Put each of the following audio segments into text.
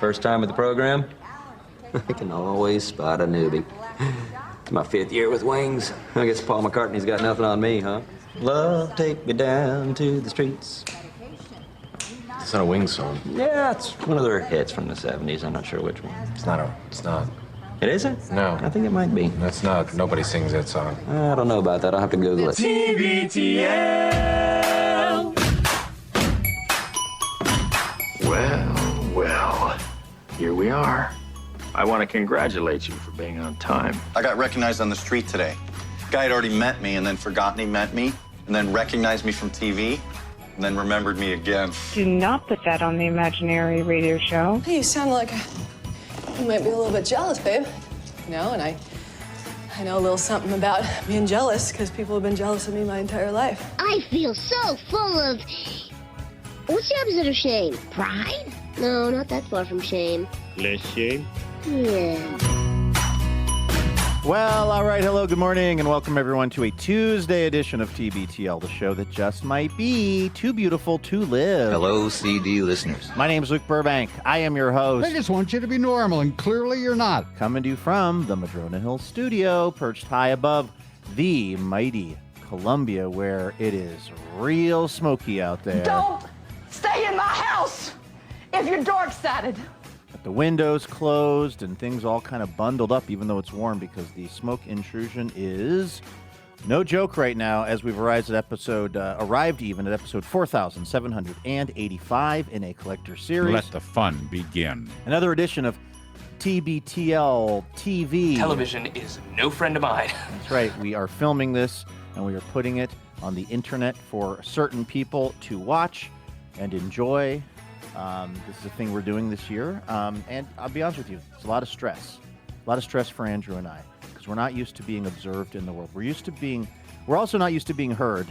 First time at the program? I can always spot a newbie. It's my 5th year with Wings. I guess Paul McCartney's got nothing on me, huh? Love, take me down to the streets. It's not a Wings song. Yeah, it's one of their hits from the 70s. I'm not sure which one. It's not. It isn't? No. I think it might be. That's not. Nobody sings that song. I don't know about that. I'll have to Google it. TBTL. Well, here we are. I want to congratulate you for being on time. I got recognized on the street today. Guy had already met me and then forgotten he met me, and then recognized me from TV, and then remembered me again. Do not put that on the imaginary radio show. Hey, you sound like you might be a little bit jealous, babe. You know, and I know a little something about being jealous because people have been jealous of me my entire life. I feel so full of... What's the opposite of shame? Pride? No, not that far from shame. Less shame. Yeah. Well, all right. Hello, good morning, and welcome everyone to a Tuesday edition of TBTL, the show that just might be too beautiful to live. Hello, CD listeners. My name's Luke Burbank. I am your host. They just want you to be normal, and clearly you're not. Coming to you from the Madrona Hill studio, perched high above the mighty Columbia, where it is real smoky out there. Don't stay in my house if you're dark-sided. But the windows closed and things all kind of bundled up, even though it's warm, because the smoke intrusion is no joke right now, as we've arrived at episode 4,785 in a collector series. Let the fun begin. Another edition of TBTL TV. Television is no friend of mine. That's right. We are filming this, and we are putting it on the internet for certain people to watch and enjoy. This is a thing we're doing this year, and I'll be honest with you, it's a lot of stress. A lot of stress for Andrew and I, because we're not used to being observed in the world. We're also not used to being heard,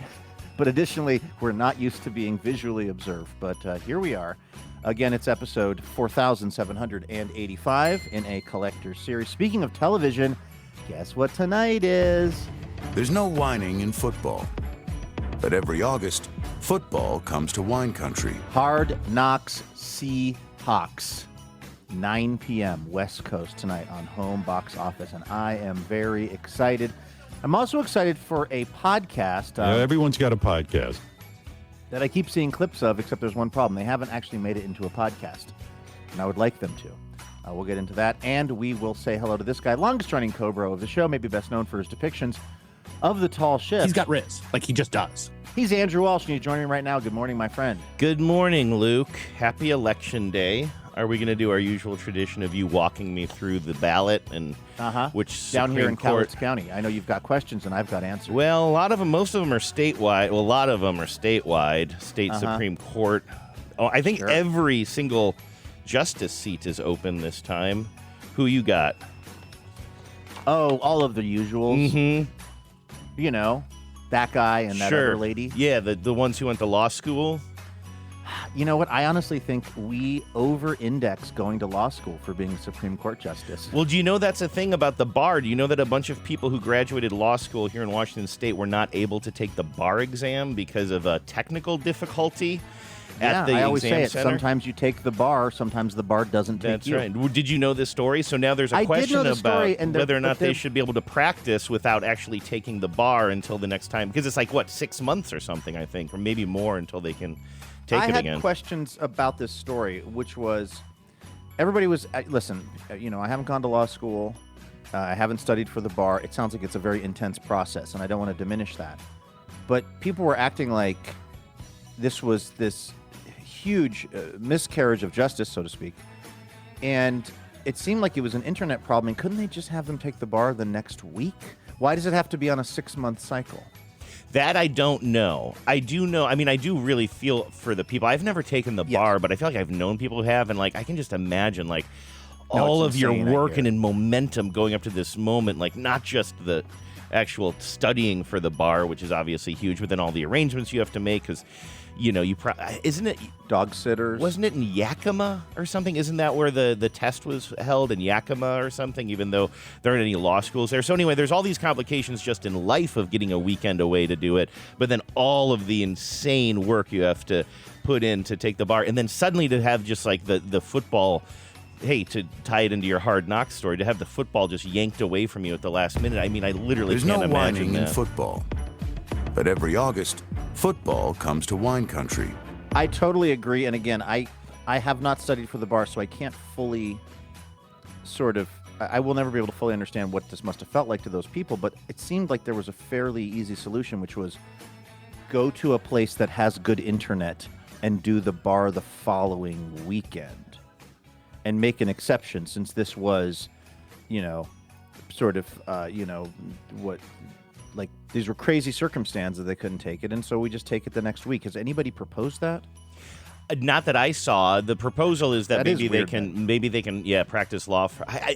but additionally, we're not used to being visually observed. But here we are. Again, it's episode 4,785 in a collector series. Speaking of television, guess what tonight is? There's no whining in football. But every August, football comes to wine country. Hard Knocks Seahawks, 9 p.m. West Coast tonight on Home Box Office, and I am very excited. I'm also excited for a podcast. Everyone's got a podcast. That I keep seeing clips of, except there's one problem. They haven't actually made it into a podcast, and I would like them to. We'll get into that, and we will say hello to this guy, longest-running Cobra of the show, maybe best known for his depictions of the tall ship. He's got Riz, like he just does. He's Andrew Walsh, and he's joining me right now. Good morning, my friend. Good morning, Luke. Happy Election Day. Are we going to do our usual tradition of you walking me through the ballot and which down here in Court? Cowlitz County? I know you've got questions, and I've got answers. Well, a lot of them, most of them are statewide. Well, a lot of them are statewide, state Supreme Court. Oh, I think every single justice seat is open this time. Who you got? Oh, all of the usuals. Mm-hmm. You know, that guy and that other lady. Yeah, the ones who went to law school. You know what? I honestly think we over-index going to law school for being a Supreme Court justice. Well, do you know that's a thing about the bar? Do you know that a bunch of people who graduated law school here in Washington State were not able to take the bar exam because of a technical difficulty at the I always exam say it. center? Sometimes you take the bar, sometimes the bar doesn't take you. That's right. Did you know this story? So now there's a question about whether or not they should be able to practice without actually taking the bar until the next time. Because it's like, 6 months or something, I think, or maybe more until they can take it again. I had questions about this story, which was, everybody was, listen, I haven't gone to law school. I haven't studied for the bar. It sounds like it's a very intense process, and I don't want to diminish that. But people were acting like this was this huge miscarriage of justice, so to speak. And it seemed like it was an internet problem. And couldn't they just have them take the bar the next week? Why does it have to be on a 6-month cycle? That I don't know. I do know. I mean, I do really feel for the people. I've never taken the bar, but I feel like I've known people who have. And, I can just imagine, all of your work and momentum going up to this moment, not just the actual studying for the bar, which is obviously huge, but then all the arrangements you have to make because, isn't it dog sitters? Wasn't it in Yakima or something? Isn't that where the test was held in Yakima or something? Even though there aren't any law schools there. So anyway, there's all these complications just in life of getting a weekend away to do it, but then all of the insane work you have to put in to take the bar, and then suddenly to have just the football hey, to tie it into your Hard Knocks story, to have the football just yanked away from you at the last minute, I mean, I literally There's can't no imagine whining that. in football. But every August, football comes to wine country. I totally agree. And again, I have not studied for the bar, so I can't fully I will never be able to fully understand what this must have felt like to those people, but it seemed like there was a fairly easy solution, which was go to a place that has good internet and do the bar the following weekend and make an exception, since this was, these were crazy circumstances, they couldn't take it, and so we just take it the next week. Has anybody proposed that? Not that I saw. The proposal is that maybe weird, they can practice law.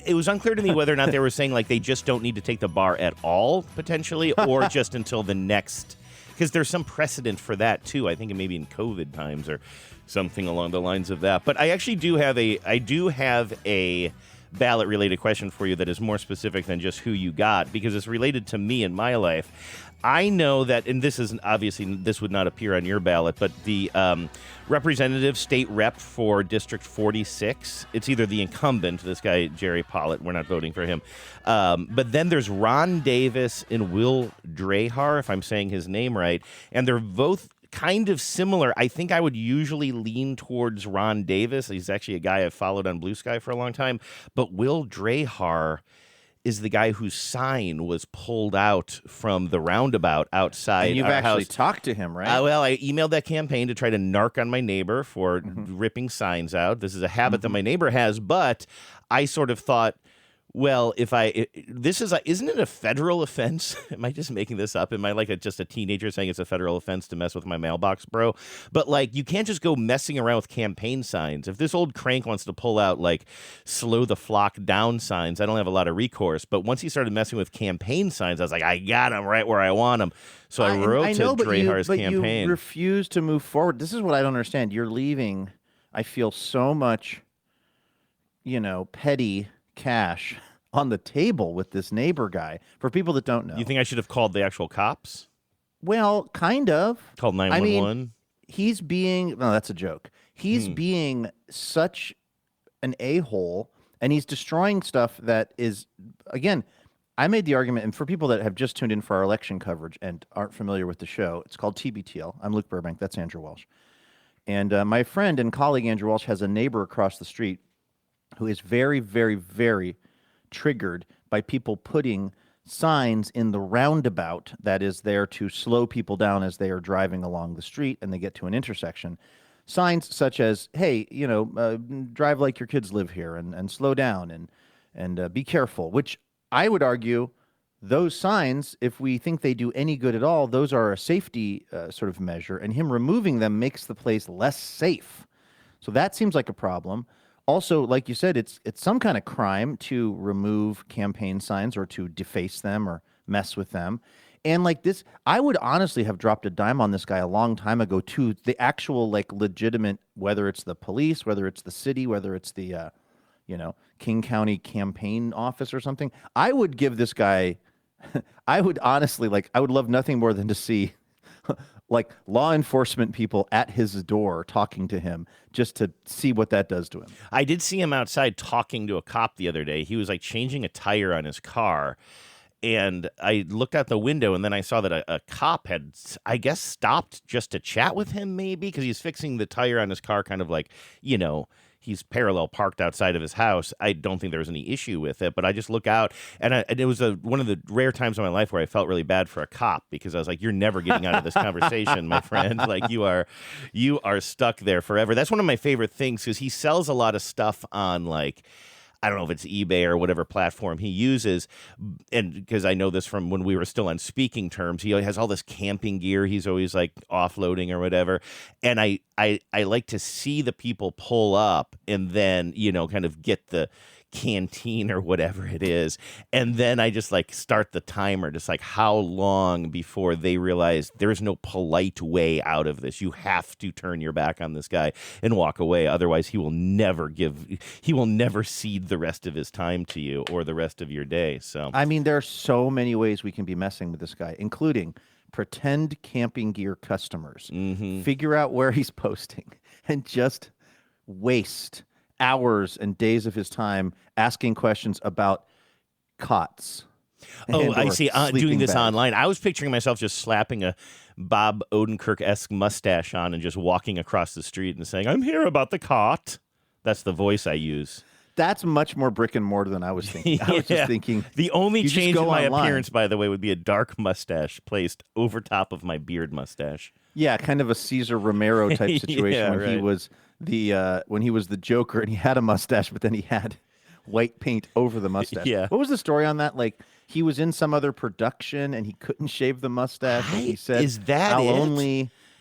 It was unclear to me whether or not they were saying like they just don't need to take the bar at all potentially, or just until the next, because there's some precedent for that too. I think it may be in COVID times or something along the lines of that. But I actually do have a ballot related question for you that is more specific than just who you got, because it's related to me in my life. I know that, and this would not appear on your ballot, but the representative state rep for District 46, it's either the incumbent, this guy, Jerry Pollitt, we're not voting for him, but then there's Ron Davis and Will Drahar, if I'm saying his name right, and they're both kind of similar. I think I would usually lean towards Ron Davis. He's actually a guy I've followed on Blue Sky for a long time, but Will Drahar is the guy whose sign was pulled out from the roundabout outside And you've our actually house. talked to him, right? Well, I emailed that campaign to try to narc on my neighbor for ripping signs out. This is a habit that my neighbor has, but I sort of thought, well, isn't it a federal offense? Am I just making this up? Am I like just a teenager saying it's a federal offense to mess with my mailbox, bro? But like, you can't just go messing around with campaign signs. If this old crank wants to pull out like slow the flock down signs, I don't have a lot of recourse. But once he started messing with campaign signs, I was like, I got him right where I want him. So I wrote to Drahar's campaign. You refuse to move forward. This is what I don't understand. You're leaving, I feel, so much, petty cash on the table with this neighbor guy. For people that don't know, You think I should have called the actual cops? well, kind of. Called 911? He's being, no, that's a joke. He's being such an a-hole, and he's destroying stuff that is, again, I made the argument, and for people that have just tuned in for our election coverage and aren't familiar with the show, it's called TBTL. I'm Luke Burbank. That's Andrew Walsh. And my friend and colleague Andrew Walsh has a neighbor across the street who is very, very, very triggered by people putting signs in the roundabout that is there to slow people down as they are driving along the street and they get to an intersection. Signs such as, hey, drive like your kids live here and slow down and be careful, which I would argue those signs, if we think they do any good at all, those are a safety sort of measure, and him removing them makes the place less safe. So that seems like a problem. Also, like you said, it's some kind of crime to remove campaign signs or to deface them or mess with them. And like this, I would honestly have dropped a dime on this guy a long time ago to the actual like legitimate, whether it's the police, whether it's the city, whether it's the, King County campaign office or something. I would give this guy, I would honestly, I would love nothing more than to see like law enforcement people at his door talking to him just to see what that does to him. I did see him outside talking to a cop the other day. He was like changing a tire on his car. And I looked out the window and then I saw that a cop had, I guess, stopped just to chat with him maybe because he's fixing the tire on his car kind of like, he's parallel parked outside of his house. I don't think there was any issue with it, but I just look out, and it was one of the rare times in my life where I felt really bad for a cop because I was like, "You're never getting out of this conversation, my friend. Like you are stuck there forever." That's one of my favorite things because he sells a lot of stuff on like, I don't know if it's eBay or whatever platform he uses, and because I know this from when we were still on speaking terms, he has all this camping gear he's always like offloading or whatever, and I like to see the people pull up and then kind of get the canteen or whatever it is, and then I just like start the timer, just like how long before they realize there's no polite way out of this. You have to turn your back on this guy and walk away, otherwise he will never cede the rest of his time to you or the rest of your day. So I mean, there are so many ways we can be messing with this guy, including pretend camping gear customers, figure out where he's posting, and just waste hours and days of his time asking questions about cots. Oh, I and/or see. Doing sleeping this bags. online. I was picturing myself just slapping a Bob Odenkirk-esque mustache on and just walking across the street and saying, "I'm here about the cot." That's the voice I use. That's much more brick and mortar than I was thinking. I was just thinking. The only you just change go in my online. appearance, by the way, would be a dark mustache placed over top of my beard mustache. Yeah, kind of a Cesar Romero type situation Yeah, when he right. was the Joker and he had a mustache, but then he had white paint over the mustache. Yeah. What was the story on that? Like he was in some other production and he couldn't shave the mustache. And he said, Is that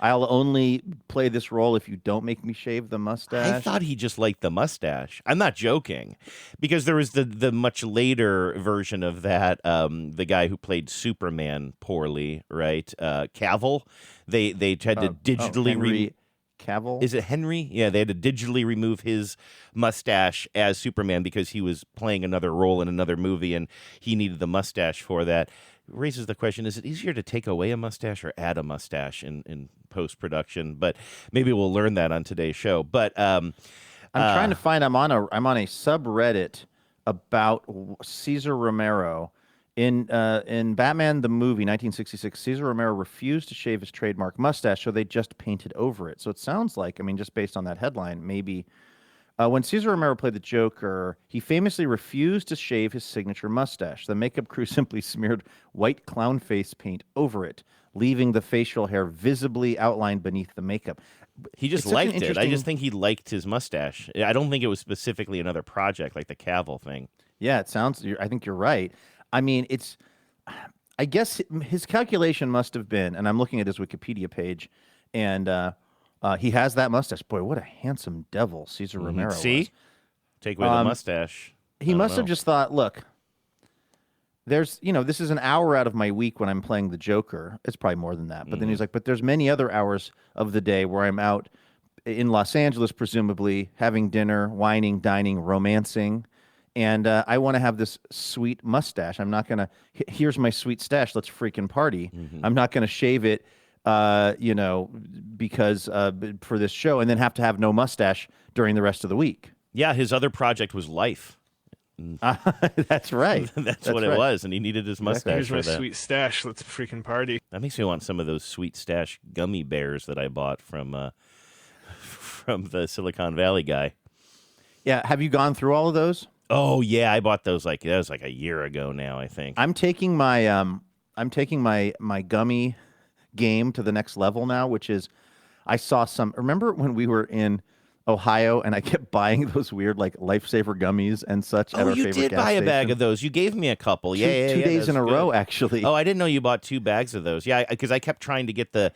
I'll only play this role if you don't make me shave the mustache. I thought he just liked the mustache. I'm not joking, because there was the much later version of that. The guy who played Superman poorly, right? Cavill. They had to digitally Henry Cavill. Is it Henry? Yeah, they had to digitally remove his mustache as Superman because he was playing another role in another movie, and he needed the mustache for that. Raises the question: is it easier to take away a mustache or add a mustache in post production? But maybe we'll learn that on today's show. But I'm trying to find. I'm on a subreddit about Cesar Romero in Batman the movie 1966. Cesar Romero refused to shave his trademark mustache, so they just painted over it. So it sounds like, I mean, just based on that headline, maybe. When Cesar Romero played the Joker, he famously refused to shave his signature mustache. The makeup crew simply smeared white clown face paint over it, leaving the facial hair visibly outlined beneath the makeup. He just liked it. I just think he liked his mustache. I don't think it was specifically another project like the Cavill thing. Yeah, it sounds. I think you're right. I mean, I guess his calculation must have been, and I'm looking at his Wikipedia page, and he has that mustache. Boy, what a handsome devil Cesar Romero See? was. Take away the mustache. He must have just thought, look, this is an hour out of my week when I'm playing the Joker. It's probably more than that. But then he's like, but there's many other hours of the day where I'm out in Los Angeles, presumably, having dinner, wining, dining, romancing. And I want to have this sweet mustache. I'm not going to, here's my sweet stash. Let's freaking party. I'm not going to shave it, because for this show and then have to have no mustache during the rest of the week. Yeah, his other project was Life. That's right. That's what it was, and he needed his mustache Here's for my that. sweet stash. Let's freaking party. That makes me want some of those sweet stash gummy bears that I bought from the Silicon Valley guy. Yeah, have you gone through all of those? Oh yeah, I bought those that was like a year ago now, I think. I'm taking my my gummy game to the next level now, which is I saw some. Remember when we were in Ohio and I kept buying those weird like Lifesaver gummies and such? At our you favorite did gas buy a bag station? of those. You gave me a couple. Two days in a row, actually. Oh, I didn't know you bought 2 bags of those. Yeah, because I kept trying to get the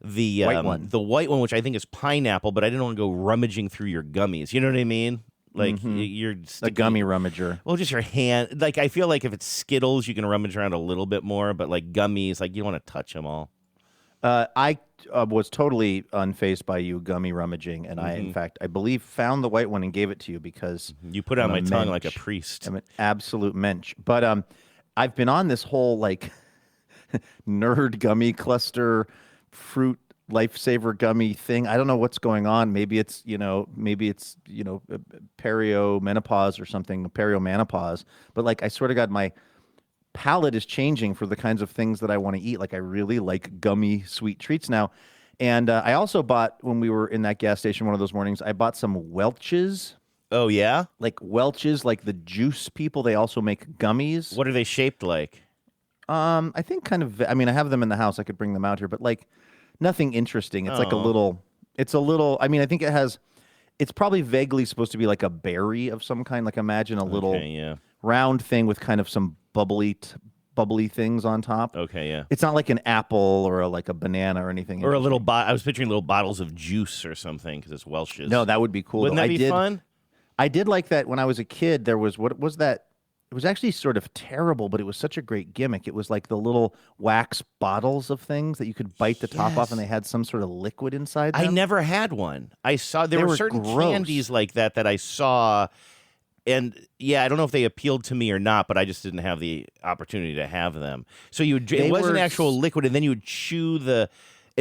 white one. the white one, which I think is pineapple, but I didn't want to go rummaging through your gummies. You know what I mean? Like you're a gummy rummager. Well, just your hand. Like I feel like if it's Skittles, you can rummage around a little bit more, but like gummies, like you don't want to touch them all. I was totally unfazed by you gummy rummaging, and I, in fact, I believe found the white one and gave it to you because you put it on I'm my a tongue mensch. like a priest. I'm an absolute mensch. But I've been on this whole like nerd gummy cluster fruit Lifesaver gummy thing. I don't know what's going on. Maybe it's periomenopause or something, periomenopause. But like, I swear to God, my palate is changing for the kinds of things that I want to eat. Like, I really like gummy sweet treats now. And I also bought, when we were in that gas station one of those mornings, I bought some Welch's. Oh, yeah? Like Welch's, like the juice people, they also make gummies. What are they shaped like? I think kind of, I mean, I have them in the house. I could bring them out here, but like nothing interesting. It's like a little, I mean, I think it's probably vaguely supposed to be like a berry of some kind. Like imagine a little round thing with kind of some bubbly things on top. Okay, yeah. It's not like an apple or like a banana or anything. Or a little I was picturing little bottles of juice or something because it's Welch's. No, that would be cool. Wouldn't that be fun? I did like that when I was a kid. There was, what was that? It was actually sort of terrible, but it was such a great gimmick. It was like the little wax bottles of things that you could bite the top off, and they had some sort of liquid inside them. I never had one. I saw there They were were certain gross. candies like that I saw, and yeah, I don't know if they appealed to me or not, but I just didn't have the opportunity to have them. So it was an actual liquid, and then you would chew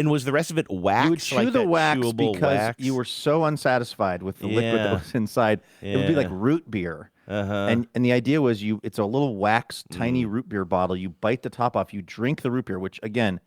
And was the rest of it wax? You would chew like the that wax chewable because wax? you were so unsatisfied with the liquid that was inside. It would be like root beer. And the idea was it's a little wax, tiny root beer bottle. You bite the top off. You drink the root beer, which, again,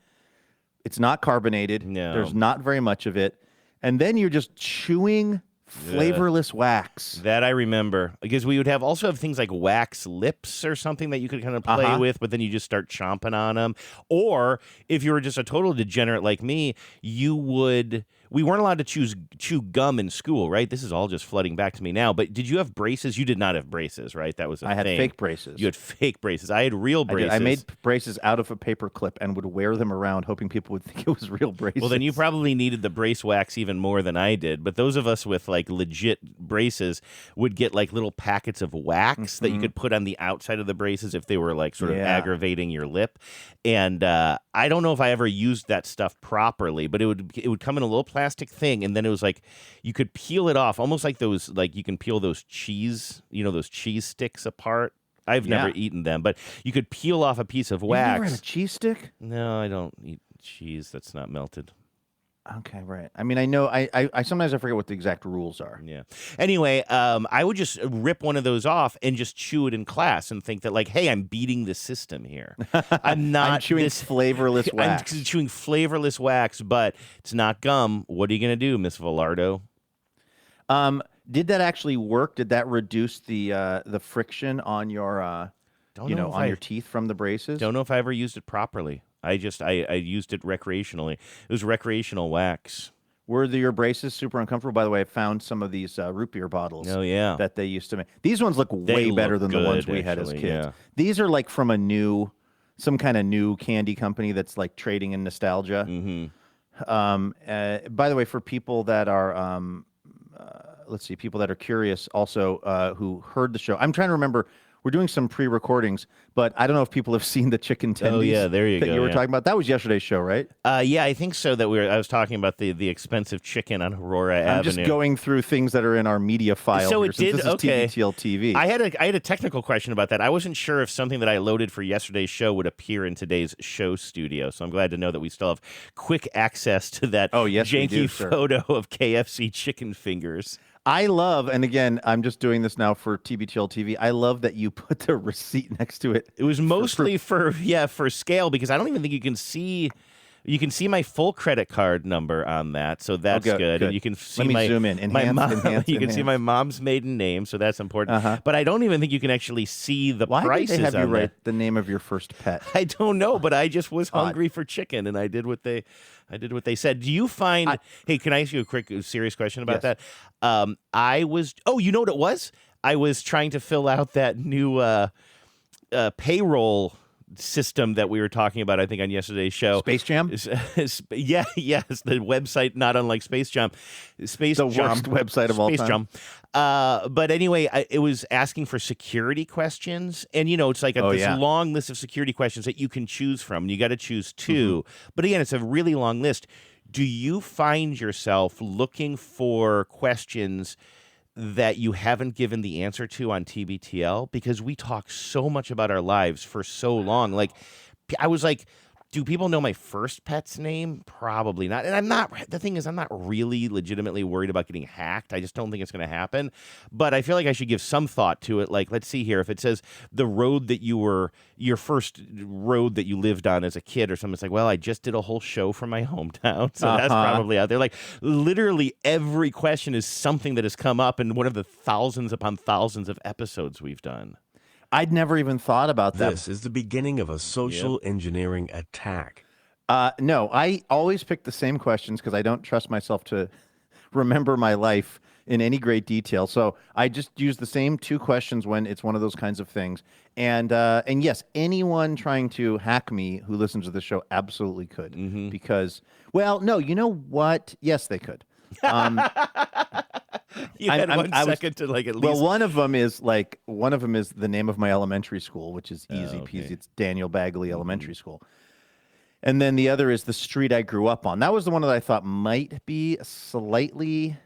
it's not carbonated. No. There's not very much of it. And then you're just chewing flavorless wax. That I remember. Because we would also have things like wax lips or something that you could kind of play with, but then you just start chomping on them. Or if you were just a total degenerate like me, we weren't allowed to chew gum in school, right? This is all just flooding back to me now. But did you have braces? You did not have braces, right? That was a thing. I had fake braces. You had fake braces. I had real braces. I made braces out of a paper clip and would wear them around, hoping people would think it was real braces. Well, then you probably needed the brace wax even more than I did. But those of us with like legit braces would get like little packets of wax that you could put on the outside of the braces if they were like sort of aggravating your lip. And I don't know if I ever used that stuff properly, but it would come in a little plastic thing, and then it was like you could peel it off, almost like those, like you can peel those cheese, those cheese sticks apart. I've never eaten them, but you could peel off a piece of wax. You never had a cheese stick? No, I don't eat cheese that's not melted. Okay, right. I mean, I know. I sometimes I forget what the exact rules are. Yeah. Anyway, I would just rip one of those off and just chew it in class and think that, like, hey, I'm beating the system here. I'm not. I'm chewing flavorless wax. I'm chewing flavorless wax, but it's not gum. What are you gonna do, Miss Velardo? Did that actually work? Did that reduce the friction on your on your teeth from the braces? Don't know if I ever used it properly. I used it recreationally. It was recreational wax. Were your braces super uncomfortable? By the way, I found some of these root beer bottles. Oh, yeah. That they used to make. These ones look way better than the ones we had as kids. Yeah. These are like from some kind of new candy company that's like trading in nostalgia. By the way, for people that are, people that are curious also who heard the show, I'm trying to remember. We're doing some pre-recordings, but I don't know if people have seen the chicken tendies. Oh, yeah, there you that go. You were talking about. That was yesterday's show, right? Yeah, I think so. I was talking about the expensive chicken on Aurora Avenue. I'm just going through things that are in our media file. So here, it did. This is Okay. TBTL TV. I had a technical question about that. I wasn't sure if something that I loaded for yesterday's show would appear in today's show studio. So I'm glad to know that we still have quick access to that janky photo of KFC chicken fingers. I love, and again, I'm just doing this now for TBTL TV. I love that you put the receipt next to it. It was mostly for scale, because I don't even think you can see. You can see my full credit card number on that, so that's good. And you can see Let me zoom in. Enhance, you can see my mom's maiden name, so that's important. But I don't even think you can actually see the prices. Why did they have you on write the name of your first pet? I don't know, but I just was hungry for chicken, and I did what they said. Do you find? Hey, can I ask you a quick, serious question about that? I was. Oh, you know what it was? I was trying to fill out that new payroll system that we were talking about, I think, on yesterday's show. Space Jam? Yes, the website not unlike Space Jam. The worst website of all time. Space Jam. But anyway, it was asking for security questions, and it's like this long list of security questions that you can choose from. You got to choose two, but again, it's a really long list. Do you find yourself looking for questions that you haven't given the answer to on TBTL? Because we talk so much about our lives for so long. Like, I was like, do people know my first pet's name? Probably not. And the thing is, I'm not really legitimately worried about getting hacked. I just don't think it's going to happen. But I feel like I should give some thought to it. Like, let's see here. If it says the road that your first road that you lived on as a kid or something, it's like, well, I just did a whole show from my hometown. So that's probably out there. Like, literally every question is something that has come up in one of the thousands upon thousands of episodes we've done. I'd never even thought about that. This is the beginning of a social engineering attack. No, I always pick the same questions because I don't trust myself to remember my life in any great detail. So I just use the same two questions when it's one of those kinds of things. And yes, anyone trying to hack me who listens to the show absolutely could. Because, well, no, you know what? Yes, they could. You had one second to like at least. Well, one of them is the name of my elementary school, which is easy peasy. It's Daniel Bagley Elementary School. And then the other is the street I grew up on. That was the one that I thought might be slightly.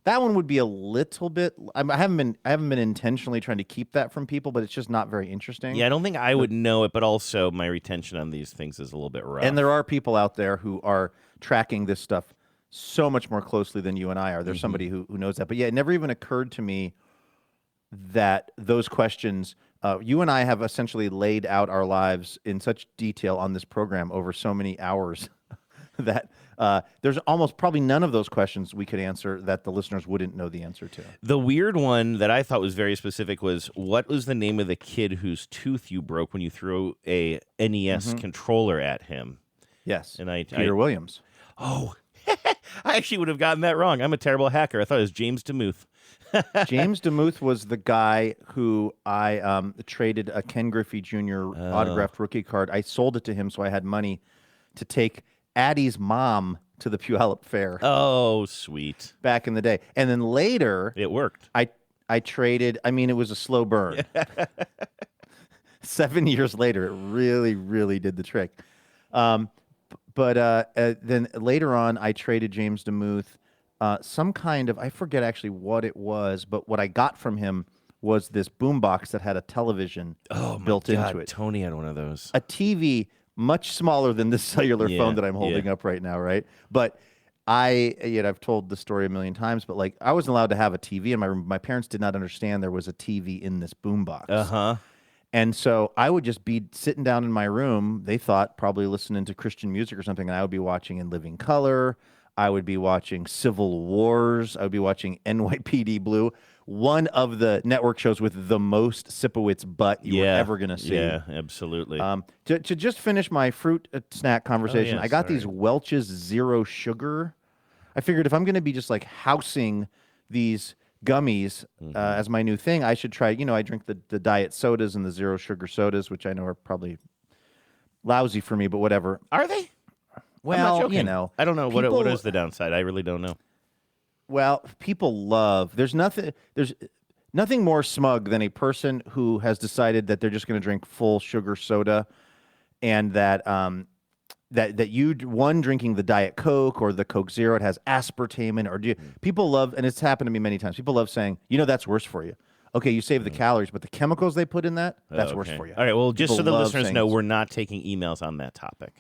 That one would be a little bit. I haven't been intentionally trying to keep that from people, but it's just not very interesting. Yeah, I don't think I would know it, but also my retention on these things is a little bit rough. And there are people out there who are tracking this stuff so much more closely than you and I are. There's somebody who knows that. But yeah, it never even occurred to me that those questions, you and I have essentially laid out our lives in such detail on this program over so many hours that there's almost probably none of those questions we could answer that the listeners wouldn't know the answer to. The weird one that I thought was very specific was, what was the name of the kid whose tooth you broke when you threw a NES controller at him? Yes, and Peter Williams. Oh, I actually would have gotten that wrong. I'm a terrible hacker. I thought it was James DeMuth. James DeMuth was the guy who I traded a Ken Griffey Jr. autographed rookie card. I sold it to him so I had money to take Addie's mom to the Puyallup Fair. Oh, sweet. Back in the day. And then later... It worked. I traded... I mean, it was a slow burn. 7 years later, it really, really did the trick. But then later on, I traded James DeMuth some kind of... I forget actually what it was, but what I got from him was this boombox that had a television built into it. Tony had one of those. A TV... much smaller than this cellular phone that I'm holding up right now, right? But I've told the story a million times, but like I wasn't allowed to have a TV in my room. My parents did not understand there was a TV in this boombox. And so I would just be sitting down in my room. They thought probably listening to Christian music or something, and I would be watching In Living Color. I would be watching Civil Wars. I would be watching NYPD Blue. One of the network shows with the most Sipowicz butt you were ever going to see. Yeah, absolutely. To just finish my fruit snack conversation, I got these Welch's Zero Sugar. I figured if I'm going to be just like housing these gummies as my new thing, I should try, I drink the diet sodas and the zero sugar sodas, which I know are probably lousy for me, but whatever. Are they? Well, I don't know. What is the downside? I really don't know. Well, people love. There's nothing more smug than a person who has decided that they're just going to drink full sugar soda, and that you drinking the Diet Coke or the Coke Zero, it has aspartame in it, or people love, and it's happened to me many times. People love saying, that's worse for you. Okay, you save the calories, but the chemicals they put in that's worse for you. All right. Well, just People so the love listeners saying know, we're not taking emails on that topic.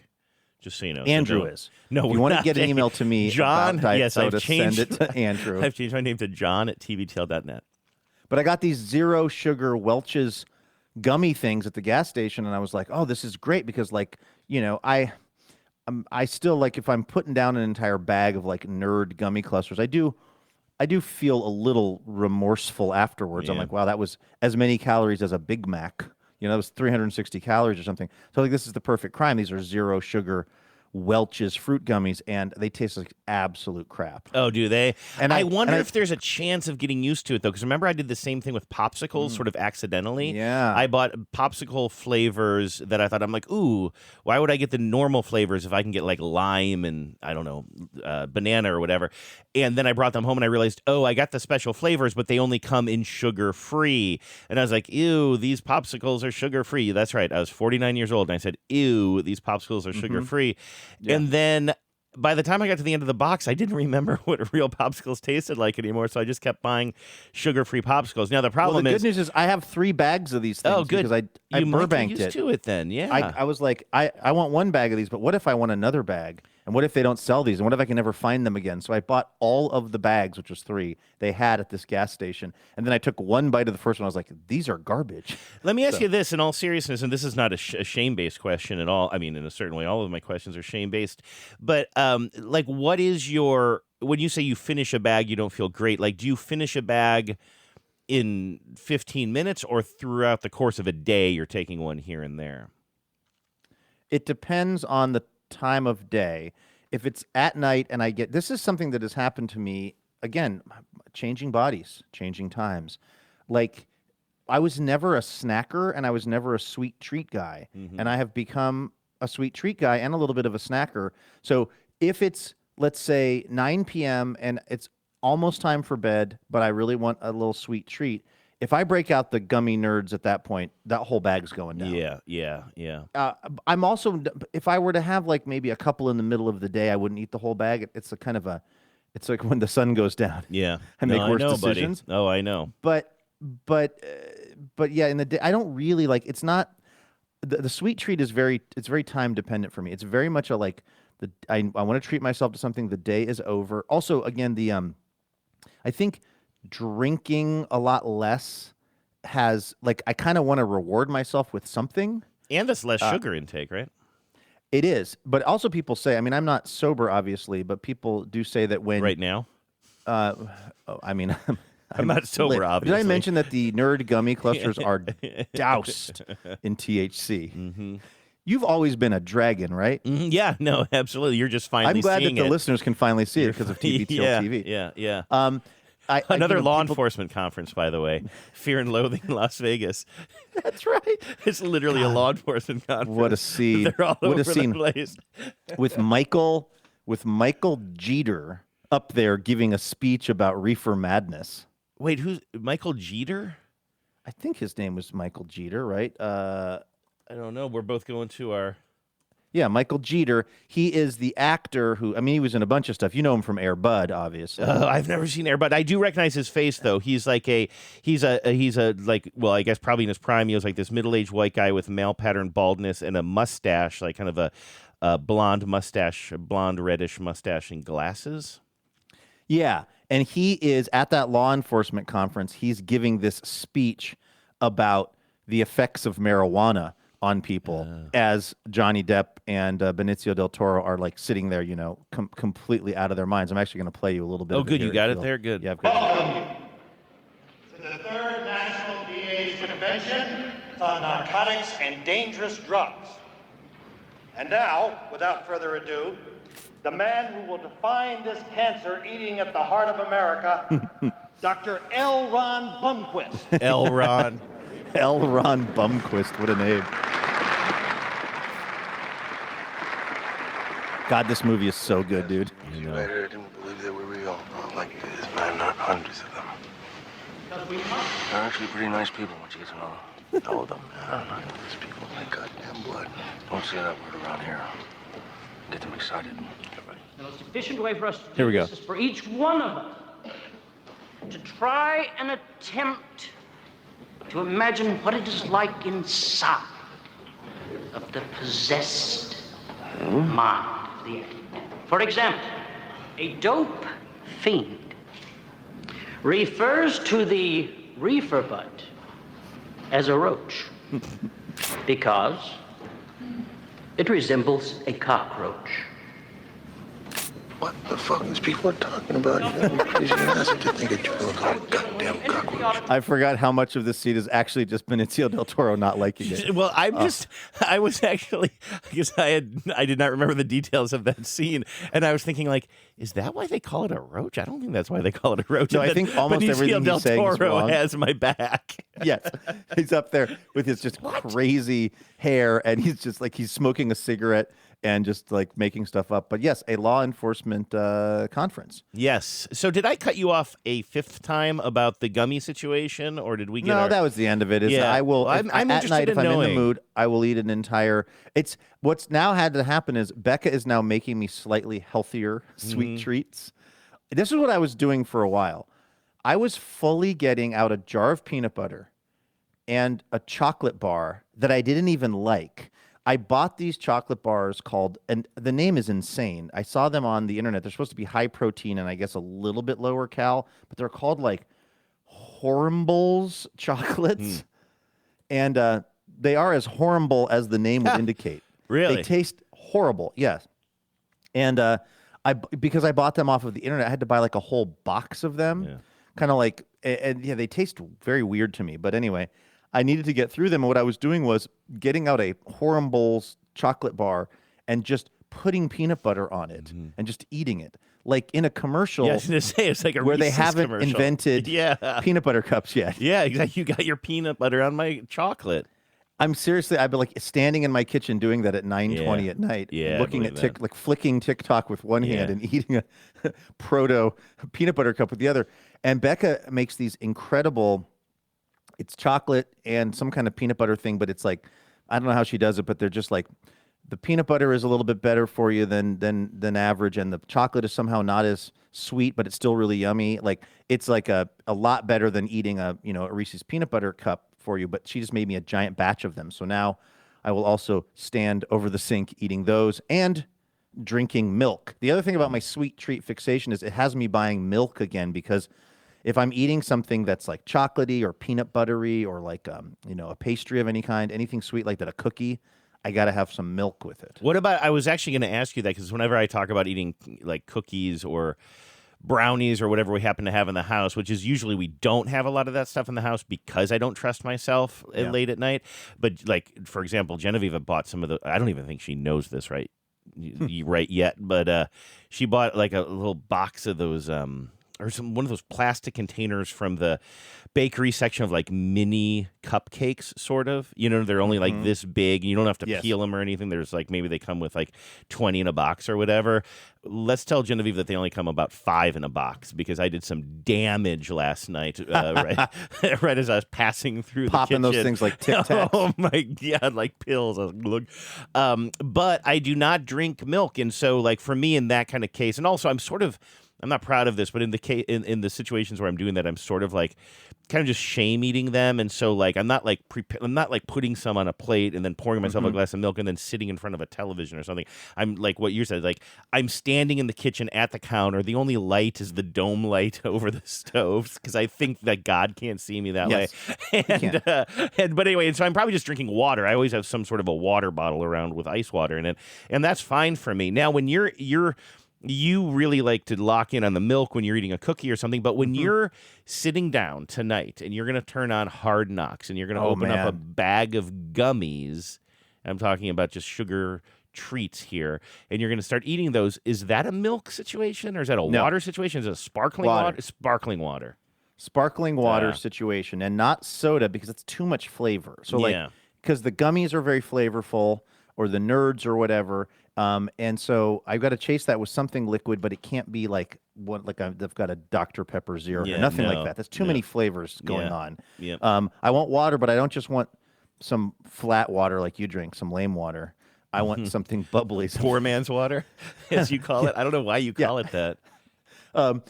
Just so you know. Andrew is. No, if you want to get an email to me, John, about Diet yes, Soda, I've changed, send it to Andrew. I've changed my name to John at tvtail.net. But I got these zero sugar Welch's gummy things at the gas station, and I was like, oh, this is great because, like, I still, like, if I'm putting down an entire bag of, like, nerd gummy clusters, I do feel a little remorseful afterwards. I'm like, wow, that was as many calories as a Big Mac. That was 360 calories or something. So like, this is the perfect crime. These are zero sugar Welch's fruit gummies, and they taste like absolute crap. Oh, do they? And I wonder if there's a chance of getting used to it, though, because remember I did the same thing with popsicles sort of accidentally. Yeah. I bought popsicle flavors that I thought, I'm like, ooh, why would I get the normal flavors if I can get like lime and, I don't know, banana or whatever? And then I brought them home and I realized, oh, I got the special flavors, but they only come in sugar-free. And I was like, ew, these popsicles are sugar-free. That's right. I was 49 years old, and I said, ew, these popsicles are sugar-free. Yeah. And then by the time I got to the end of the box, I didn't remember what real popsicles tasted like anymore, so I just kept buying sugar-free popsicles. Now, the problem the good news is I have 3 bags of these things because I Burbanked used to it then, yeah. I was like, I want 1 bag of these, but what if I want another bag? And what if they don't sell these? And what if I can never find them again? So I bought all of the bags, which was 3, they had at this gas station. And then I took 1 bite of the first one. I was like, these are garbage. Let me ask you this in all seriousness, and this is not a shame-based question at all. I mean, in a certain way, all of my questions are shame-based. But, like, what is your... When you say you finish a bag, you don't feel great. Like, do you finish a bag in 15 minutes or throughout the course of a day you're taking one here and there? It depends on the time of day. If it's at night and I get... This is something that has happened to me, again, changing bodies, changing times. Like, I was never a snacker and I was never a sweet treat guy. And I have become a sweet treat guy and a little bit of a snacker. So if it's, let's say, 9 p.m. and it's almost time for bed, but I really want a little sweet treat, if I break out the gummy nerds at that point, that whole bag's going down. Yeah. I'm also, if I were to have like maybe a couple in the middle of the day, I wouldn't eat the whole bag. It's a kind of a, it's like when the sun goes down. Yeah. I make worse decisions. Buddy. Oh, I know. But yeah, in the day, I don't really like, it's not, the sweet treat is very time dependent for me. It's very much a like I want to treat myself to something. The day is over. Also, again, I think drinking a lot less has, like, I kind of want to reward myself with something. And it's less sugar intake, right? It is. But also people say, I mean, I'm not sober, obviously, but people do say that when... Right now? I mean... I'm not sober, obviously. Did I mention that the Nerd gummy clusters are doused in THC? Mm-hmm. You've always been a dragon, right? Mm-hmm. Yeah, no, absolutely. You're just finally seeing it. I'm glad that the listeners can finally see it because of TBTL TV. Yeah. Another law enforcement conference, by the way. Fear and Loathing in Las Vegas. That's right. It's literally a law enforcement conference. What a scene. They're all what over a scene. the place. with Michael Jeter up there giving a speech about reefer madness. Wait, who's Michael Jeter? I think his name was Michael Jeter, right? I don't know. We're both going to our... Yeah, Michael Jeter. He is the actor who, I mean, he was in a bunch of stuff. You know him from Air Bud, obviously. I've never seen Air Bud. I do recognize his face, though. He's like he's a like, well, I guess probably in his prime, he was like this middle-aged white guy with male pattern baldness and a mustache, like kind of a blonde reddish mustache and glasses. Yeah, and he is at that law enforcement conference. He's giving this speech about the effects of marijuana on people as Johnny Depp and Benicio del Toro are like sitting there, you know, completely out of their minds. I'm actually going to play you a little bit. Oh, of good. It you got it there? Good. Yeah, I've got Welcome to the third National DA's Convention on Narcotics and Dangerous Drugs. And now, without further ado, the man who will define this cancer eating at the heart of America, Dr. L. Ron Bumquist. L. Ron. L. Ron Bumquist. What a name. God, this movie is so good, dude. I didn't believe they were real. Not like this, man. Not hundreds of them. They're actually pretty nice people once you get to know them. Know them, man. I don't know these people. My goddamn blood. Don't say that word around here. Get them excited. The most efficient way for us to Here we do go. this is for each one of us to try and attempt to imagine what it is like inside of the possessed mind of the addict. For example, a dope fiend refers to the reefer butt as a roach because it resembles a cockroach. What the fuck these people are talking about? You know, crazy ass to think that you look like a goddamn cockroach. I forgot how much of this scene is actually just Benicio del Toro not liking it. Well, I was actually, because I did not remember the details of that scene, and I was thinking, like, is that why they call it a roach? I don't think that's why they call it a roach. No, I think almost everything del he's saying is Toro wrong. has my back. Yes, he's up there with his just crazy hair, and he's just like he's smoking a cigarette and just like making stuff up. But yes, a law enforcement conference. Yes. So did I cut you off a fifth time about the gummy situation, or did we get? No, that was the end of it. Yeah. I will. Well, I'm at interested night, if in I'm in knowing. the mood, I will eat an entire. It's what's now had to happen is Becca is now making me slightly healthier sweet treats. This is what I was doing for a while. I was fully getting out a jar of peanut butter and a chocolate bar that I didn't even like. I bought these chocolate bars called, and the name is insane. I saw them on the internet. They're supposed to be high protein and I guess a little bit lower cal, but they're called like Horrimbles chocolates. And they are as horrible as the name would indicate. Really? They taste horrible, yes. And because I bought them off of the internet, I had to buy like a whole box of them. Kind of like, and yeah, they taste very weird to me. But anyway, I needed to get through them. And what I was doing was getting out a Horrimbles chocolate bar and just putting peanut butter on it and just eating it. Like in a commercial. Yeah, I was going to say, it's like a where they Reese's haven't commercial. invented peanut butter cups yet. Yeah, exactly. You got your peanut butter on my chocolate. I'm seriously, I've been like standing in my kitchen doing that at 9:20 at night, looking I at believe that. like flicking TikTok with one hand and eating a proto peanut butter cup with the other. And Becca makes these incredible, it's chocolate and some kind of peanut butter thing, but it's like, I don't know how she does it, but they're just like, the peanut butter is a little bit better for you than average, and the chocolate is somehow not as sweet, but it's still really yummy. Like it's like a lot better than eating a Reese's peanut butter cup for you. But she just made me a giant batch of them, so now I will also stand over the sink eating those and drinking milk. The other thing about my sweet treat fixation is it has me buying milk again, because if I'm eating something that's like chocolatey or peanut buttery or like a pastry of any kind, anything sweet like that, a cookie, I got to have some milk with it. What about, I was actually going to ask you that, because whenever I talk about eating like cookies or brownies or whatever we happen to have in the house, which is usually we don't have a lot of that stuff in the house because I don't trust myself late at night. But like, for example, Genevieve bought some of the, I don't even think she knows this right yet, but she bought like a little box of those or one of those plastic containers from the bakery section of like mini cupcakes, sort of. They're only like this big, and you don't have to peel them or anything. There's like, maybe they come with like 20 in a box or whatever. Let's tell Genevieve that they only come about 5 in a box, because I did some damage last night right as I was passing through Popping the kitchen. those things like Tic Tacs. Oh my God, like pills. I was like, look. But I do not drink milk, and so like for me in that kind of case, and also I'm not proud of this, but in the situations where I'm doing that, I'm sort of like kind of just shame eating them, and so like I'm not like putting some on a plate and then pouring myself a glass of milk and then sitting in front of a television or something. I'm like what you said, like I'm standing in the kitchen at the counter. The only light is the dome light over the stoves, because I think that God can't see me that way. But anyway, and so I'm probably just drinking water. I always have some sort of a water bottle around with ice water in it, and that's fine for me. Now, when you really like to lock in on the milk when you're eating a cookie or something, but when you're sitting down tonight and you're going to turn on Hard Knocks and you're going to open up a bag of gummies, I'm talking about just sugar treats here, and you're going to start eating those, is that a milk situation or is that a water situation? Is it a sparkling water? Sparkling water. Sparkling water situation, and not soda, because it's too much flavor. So because the gummies are very flavorful, or the Nerds or whatever. And so I've got to chase that with something liquid, but it can't be like I've got a Dr. Pepper Zero, nothing like that. There's too many flavors going on. I want water, but I don't just want some flat water like you drink, some lame water. I want something bubbly. Poor man's water, as you call it. I don't know why you call it that.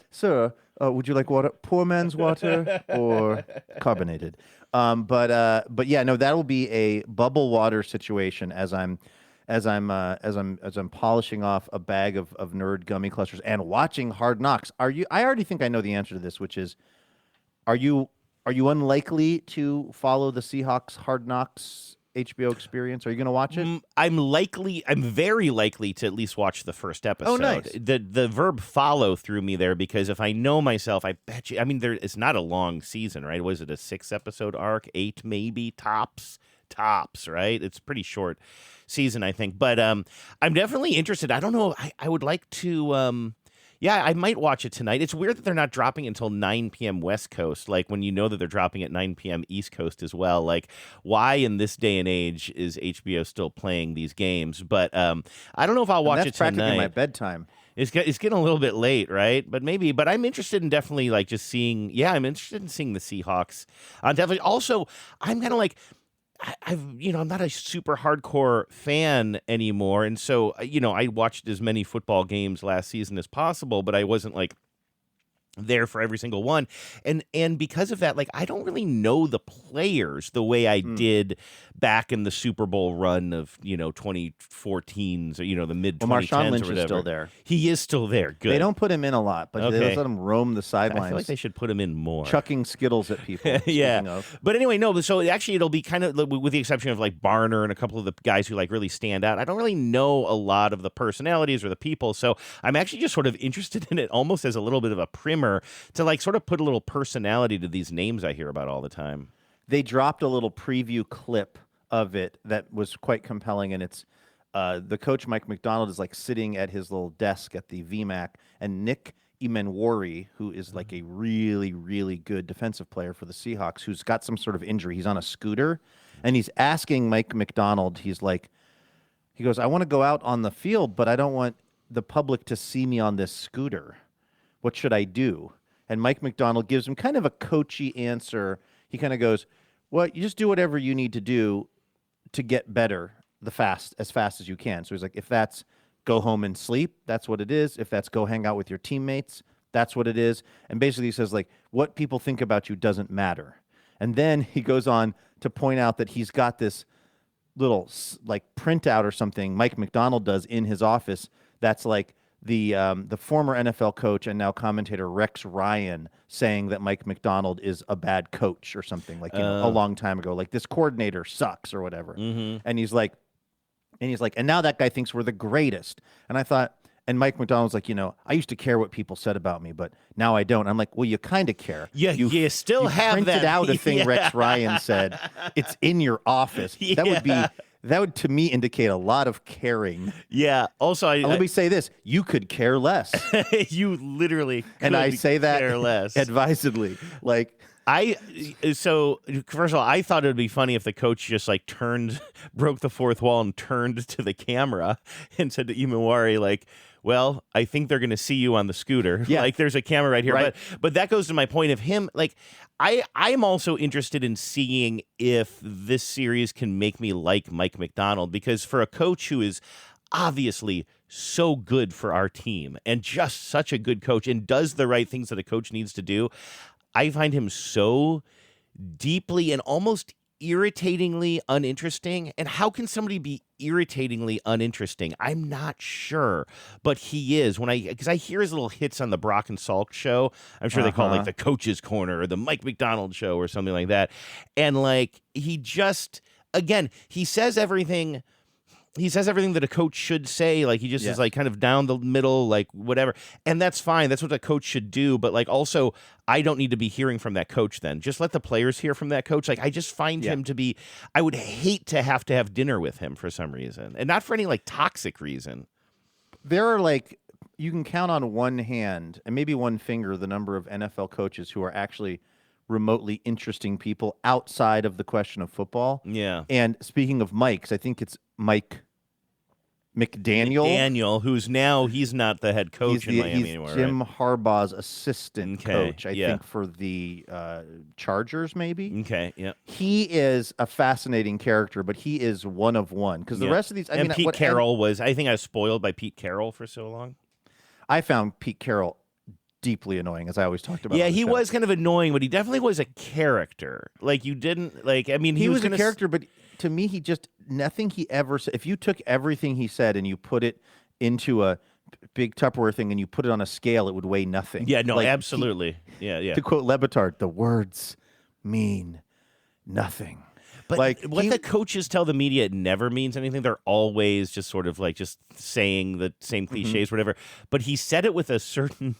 Sir, would you like water? Poor man's water or carbonated? But yeah, no, that'll be a bubble water situation as I'm polishing off a bag of Nerd gummy clusters and watching Hard Knocks. I already think I know the answer to this, which is, are you unlikely to follow the Seahawks Hard Knocks HBO experience? Are you going to watch it? I'm very likely to at least watch the first episode. Oh, nice. The verb follow threw me there, because if I know myself, I bet you, it's not a long season, right? Was it a 6-episode arc? 8 maybe, tops, right? It's pretty short season, I think. But I'm definitely interested. I don't know. I would like to... I might watch it tonight. It's weird that they're not dropping until 9 p.m. West Coast, like when you know that they're dropping at 9 p.m. East Coast as well. Like, why in this day and age is HBO still playing these games? But I don't know if I'll watch it tonight. That's practically my bedtime. It's getting a little bit late, right? But I'm interested in definitely like just seeing. Yeah, I'm interested in seeing the Seahawks. Definitely. Also, I'm kind of like, I'm not a super hardcore fan anymore, and so I watched as many football games last season as possible, but I wasn't like there for every single one, and because of that, like I don't really know the players the way I did back in the Super Bowl run of 2014s, or the mid 2010s. Marshawn Lynch or whatever. is still there. He is still there. Good. They don't put him in a lot, but they let him roam the sidelines. I feel like they should put him in more, chucking Skittles at people. Yeah, but anyway, no. So actually, it'll be kind of, with the exception of like Barner and a couple of the guys who like really stand out. I don't really know a lot of the personalities or the people, so I'm actually just sort of interested in it, almost as a little bit of a primer, to like sort of put a little personality to these names I hear about all the time. They dropped a little preview clip of it that was quite compelling, and it's the coach Mike McDonald is like sitting at his little desk at the VMAC, and Nick Emenwari, who is like a really, really good defensive player for the Seahawks, who's got some sort of injury. He's on a scooter, and he's asking Mike McDonald, he goes, I want to go out on the field, but I don't want the public to see me on this scooter. What should I do? And Mike McDonald gives him kind of a coachy answer. He kind of goes, well, you just do whatever you need to do to get better as fast as you can. So he's like, if that's go home and sleep, that's what it is. If that's go hang out with your teammates, that's what it is. And basically he says, like, what people think about you doesn't matter. And then he goes on to point out that he's got this little like printout or something Mike McDonald does in his office that's like the former NFL coach and now commentator Rex Ryan saying that Mike McDonald is a bad coach or something, like, a long time ago, like this coordinator sucks or whatever. And he's like, and now that guy thinks we're the greatest. And I thought, and Mike McDonald's like, I used to care what people said about me, but now I don't. I'm like, well, you kind of care. Yeah, you still have printed that. out a thing Rex Ryan said. It's in your office. That would to me indicate a lot of caring. Yeah. Also, let me say this: you could care less. You literally could and I say that care less. advisedly. Like so first of all, I thought it would be funny if the coach just like broke the fourth wall and turned to the camera and said to Imawari, like, well, I think they're going to see you on the scooter. Yeah. Like, there's a camera right here. Right. But that goes to my point of him. Like, I'm also interested in seeing if this series can make me like Mike McDonald, because for a coach who is obviously so good for our team and just such a good coach and does the right things that a coach needs to do, I find him so deeply and almost irritatingly uninteresting. And how can somebody be irritatingly uninteresting? I'm not sure, but he is. Because I hear his little hits on the Brock and Salk show. I'm sure they call it like the Coach's Corner or the Mike McDonald show or something like that. And like, he just, again, he says everything that a coach should say. Like, he just is like kind of down the middle, like whatever. And that's fine. That's what a coach should do. But like, also, I don't need to be hearing from that coach then. Just let the players hear from that coach. Like, I just find him to be, I would hate to have dinner with him for some reason. And not for any like toxic reason. There are like, you can count on one hand and maybe one finger the number of NFL coaches who are actually remotely interesting people outside of the question of football. Yeah. And speaking of Mike's, I think it's Mike McDaniel, who's now, he's not the head coach in Miami anymore. Jim right? Harbaugh's assistant coach, I yeah. think, for the Chargers, maybe. Okay, yeah. He is a fascinating character, but he is one of one. Because the rest of these, Pete Carroll was, I think I was spoiled by Pete Carroll for so long. I found Pete Carroll deeply annoying, as I always talked about. Yeah, he was kind of annoying, but he definitely was a character. Like, you didn't, like, I mean, he was a character, but to me, he just, nothing he ever said, if you took everything he said and you put it into a big Tupperware thing and you put it on a scale, it would weigh nothing. Yeah, no, like, absolutely. Yeah. To quote Le Batard, the words mean nothing. But like the coaches tell the media, it never means anything. They're always just sort of like just saying the same cliches, whatever. But he said it with a certain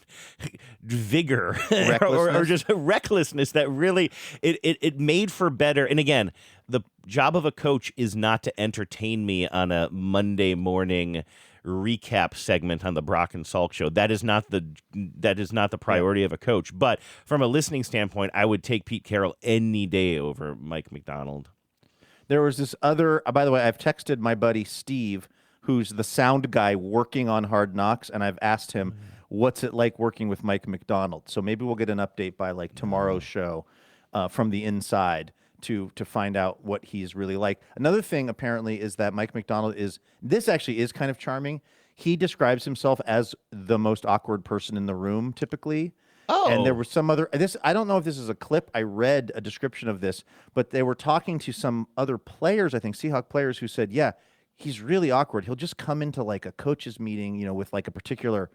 vigor or just a recklessness that really it made for better. And again, the job of a coach is not to entertain me on a Monday morning recap segment on the Brock and Salk show. That is not the priority of a coach. But from a listening standpoint, I would take Pete Carroll any day over Mike McDonald. There was this other, by the way, I've texted my buddy Steve, who's the sound guy working on Hard Knocks, and I've asked him, what's it like working with Mike McDonald? So maybe we'll get an update by like tomorrow's show from the inside to find out what he's really like. Another thing, apparently, is that Mike McDonald this actually is kind of charming. He describes himself as the most awkward person in the room, typically. Oh. And there was some other, I don't know if this is a clip. I read a description of this, but they were talking to some other players, I think Seahawks players, who said, yeah, he's really awkward. He'll just come into like a coach's meeting, with like a particular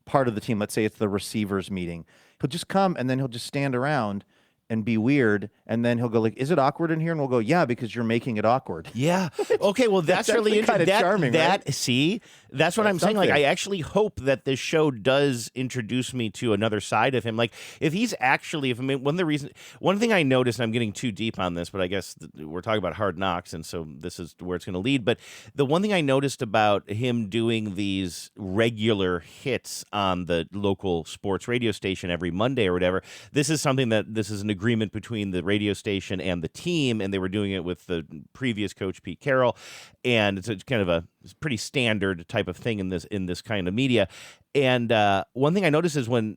part of the team. Let's say it's the receivers meeting. He'll just come and then he'll just stand around and be weird, and then he'll go like, is it awkward in here? And we'll go, yeah, because you're making it awkward. Yeah. Okay, well, that's really interesting. Kind of charming, right? See, that's what I'm saying. Like, I actually hope that this show does introduce me to another side of him. Like, if he's actually, one thing I noticed, and I'm getting too deep on this, but I guess we're talking about Hard Knocks, and so this is where it's going to lead. But the one thing I noticed about him doing these regular hits on the local sports radio station every Monday or whatever, this is an agreement between the radio station and the team, and they were doing it with the previous coach Pete Carroll, and it's kind of a pretty standard type of thing in this kind of media. And one thing I noticed is when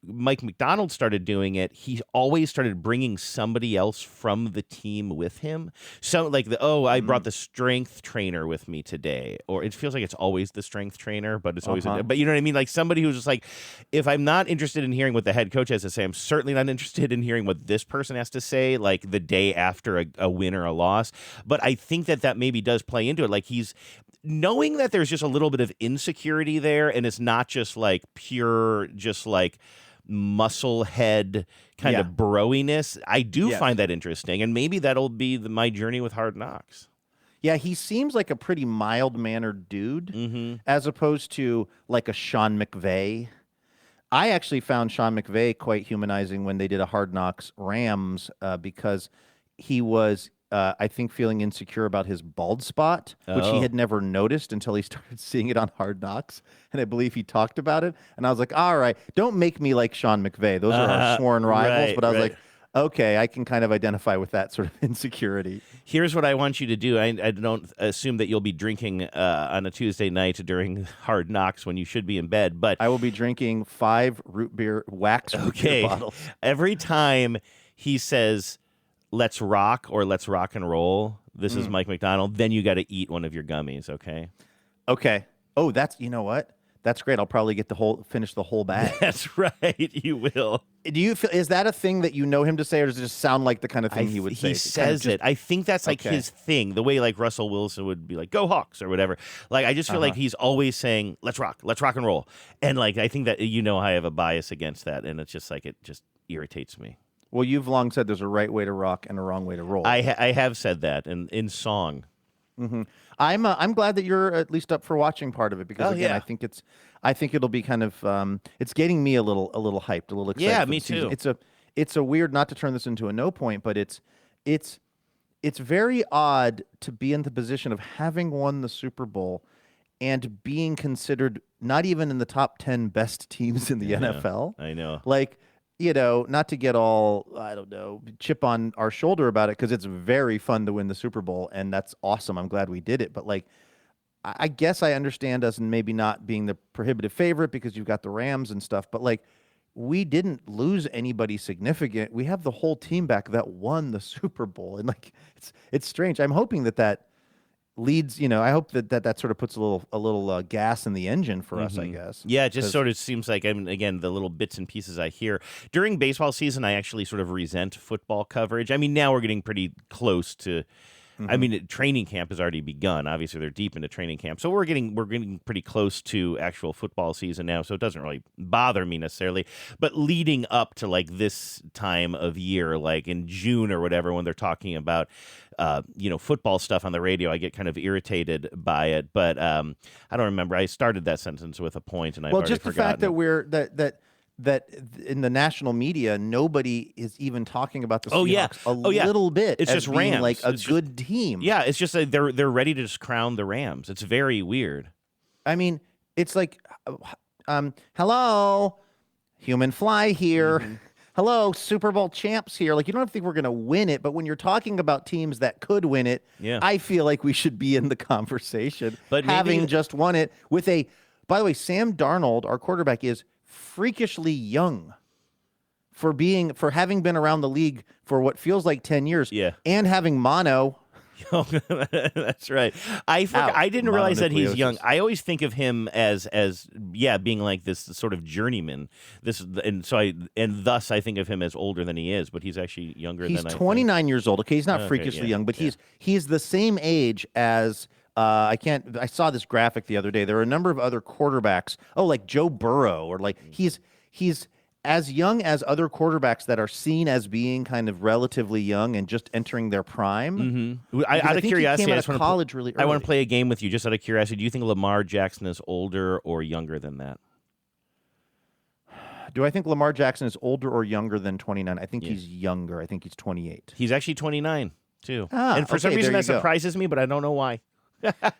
Mike McDonald started doing it, he always started bringing somebody else from the team with him. So like I brought the strength trainer with me today, or it feels like it's always the strength trainer, but it's always, but you know what I mean? Like somebody who's just like, if I'm not interested in hearing what the head coach has to say, I'm certainly not interested in hearing what this person has to say, like the day after a win or a loss. But I think that maybe does play into it. Like knowing that there's just a little bit of insecurity there, and it's not just like pure, just like muscle head kind of broiness, I do find that interesting, and maybe that'll be my journey with Hard Knocks. Yeah, he seems like a pretty mild-mannered dude, as opposed to like a Sean McVay. I actually found Sean McVay quite humanizing when they did a Hard Knocks Rams because he was, I think, feeling insecure about his bald spot, which he had never noticed until he started seeing it on Hard Knocks. And I believe he talked about it. And I was like, all right, don't make me like Sean McVay. Those are our sworn rivals. Right, but I was like, okay, I can kind of identify with that sort of insecurity. Here's what I want you to do. I don't assume that you'll be drinking on a Tuesday night during Hard Knocks when you should be in bed, but I will be drinking 5 root beer root beer bottles. Every time he says, let's rock or let's rock and roll, this is Mike McDonald, then you got to eat one of your gummies, okay? Okay. Oh, you know what? That's great. I'll probably finish the whole bag. That's right. You will. Do you feel, is that a thing that you know him to say, or does it just sound like the kind of thing he would say? He says it. I think that's like his thing. The way like Russell Wilson would be like, "Go Hawks" or whatever. Like I just feel like he's always saying, "Let's rock and roll." And like I think that I have a bias against that, and it's just like it just irritates me. Well, you've long said there's a right way to rock and a wrong way to roll. I have said that in song. I'm glad that you're at least up for watching part of it because again, I think it'll be kind of it's getting me a little hyped, a little excited. Yeah, for me the season. too. It's a weird, not to turn this into a no point, but it's very odd to be in the position of having won the Super Bowl and being considered not even in the top 10 best teams in the NFL. I know. Like, not to get all, I don't know, chip on our shoulder about it, because it's very fun to win the Super Bowl, and that's awesome. I'm glad we did it. But, like, I guess I understand us maybe not being the prohibitive favorite because you've got the Rams and stuff, but, like, we didn't lose anybody significant. We have the whole team back that won the Super Bowl, and, like, it's strange. I'm hoping that leads, I hope that sort of puts a little gas in the engine for us, I guess. Yeah, it just sort of seems like, again, the little bits and pieces I hear. During baseball season, I actually sort of resent football coverage. I mean, now we're getting pretty close to, I mean, training camp has already begun. Obviously, they're deep into training camp. So we're getting pretty close to actual football season now, so it doesn't really bother me necessarily. But leading up to, like, this time of year, like in June or whatever, when they're talking about football stuff on the radio, I get kind of irritated by it. But I don't remember. I started that sentence with a point, and I've already just the forgotten. fact that we're that in the national media, nobody is even talking about the Seahawks little bit. It's as just being Rams, like a it's good team. Yeah, it's just like they're ready to just crown the Rams. It's very weird. I mean, it's like, hello, human fly here. Hello, Super Bowl champs here. Like, you don't think we're going to win it, but when you're talking about teams that could win it, I feel like we should be in the conversation. But having just won it with by the way, Sam Darnold, our quarterback, is freakishly young for having been around the league for what feels like 10 years. Yeah. And having mono. That's right. I didn't realize that he's young. I always think of him as being like this sort of journeyman. And thus I think of him as older than he is, but he's actually younger than I think. He's 29 years old. Okay, he's not freakishly young, but he's the same age as I saw this graphic the other day. There are a number of other quarterbacks. Oh, like Joe Burrow, or like he's as young as other quarterbacks that are seen as being kind of relatively young and just entering their prime. Out of curiosity, I want to play a game with you just out of curiosity. Do you think Lamar Jackson is older or younger than that? Do I think Lamar Jackson is older or younger than 29? I think he's younger. I think he's 28. He's actually 29, too. And for some reason that surprises me, but I don't know why.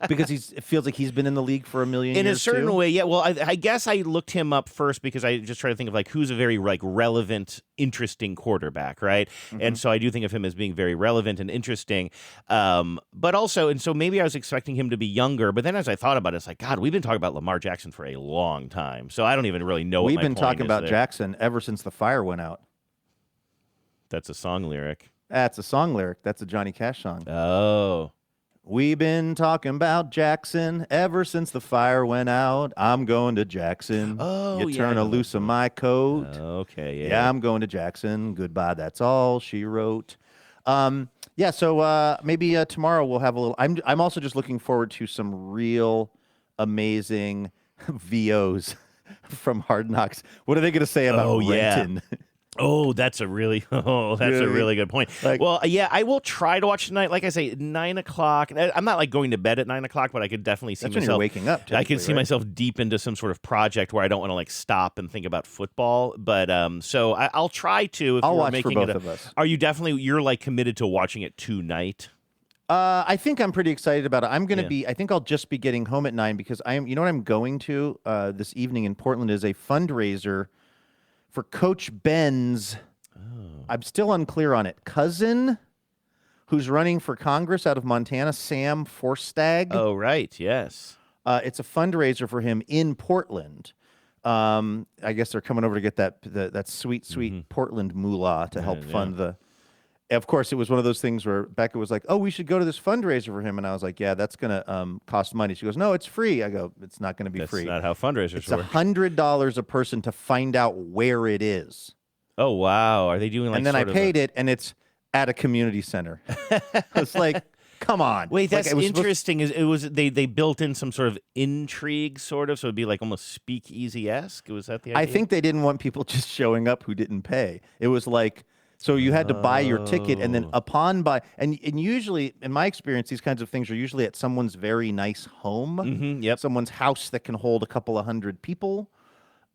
Because it feels like he's been in the league for a million years. In a certain way, yeah. Well, I guess I looked him up first because I just try to think of like who's a very like relevant, interesting quarterback, right? And so I do think of him as being very relevant and interesting. But also, and so maybe I was expecting him to be younger. But then as I thought about it, it's like, God, we've been talking about Lamar Jackson for a long time. So I don't even really know. We've been talking about Jackson ever since the fire went out. That's a song lyric. That's a song lyric. That's a Johnny Cash song. Oh. We've been talking about Jackson ever since the fire went out. I'm going to Jackson. Oh, you turn a loose of my coat. Okay, yeah, I'm going to Jackson. Goodbye, that's all she wrote. Yeah, so maybe tomorrow we'll have a little. I'm also just looking forward to some real amazing VOs from Hard Knocks. What are they going to say about Renton? Oh, that's a really really good point. Well, yeah, I will try to watch tonight. Like I say, 9 o'clock. I'm not like going to bed at 9 o'clock, but I could definitely see That's myself when you're waking up. I can see right? myself deep into some sort of project where I don't want to like stop and think about football. But so I'll try to. If I'll we're watch making for both it of us. Are you definitely you're like committed to watching it tonight? I think I'm pretty excited about it. I'm going to be. I think I'll just be getting home at 9 because I am. You know what I'm going to this evening in Portland is a fundraiser for Coach Ben's. I'm still unclear on it. Cousin, who's running for Congress out of Montana, Sam Forstag. Oh, right. Yes. It's a fundraiser for him in Portland. I guess they're coming over to get that sweet Portland moolah to help fund the. Of course, it was one of those things where Becca was like, "Oh, we should go to this fundraiser for him," and I was like, "Yeah, that's gonna cost money." She goes, "No, it's free." I go, "It's not going to be free. That's not how fundraisers work. It's $100 a person to find out where it is." Oh wow! Are they doing like? And then I paid it, and it's at a community center. It's like, come on. Wait, that's like, interesting. They built in some sort of intrigue, sort of, so it'd be like almost speakeasy-esque. Was that the idea? I think they didn't want people just showing up who didn't pay. It was like, so you had to buy your ticket, and then upon buy, and usually, in my experience, these kinds of things are usually at someone's very nice home, someone's house that can hold a couple of hundred people.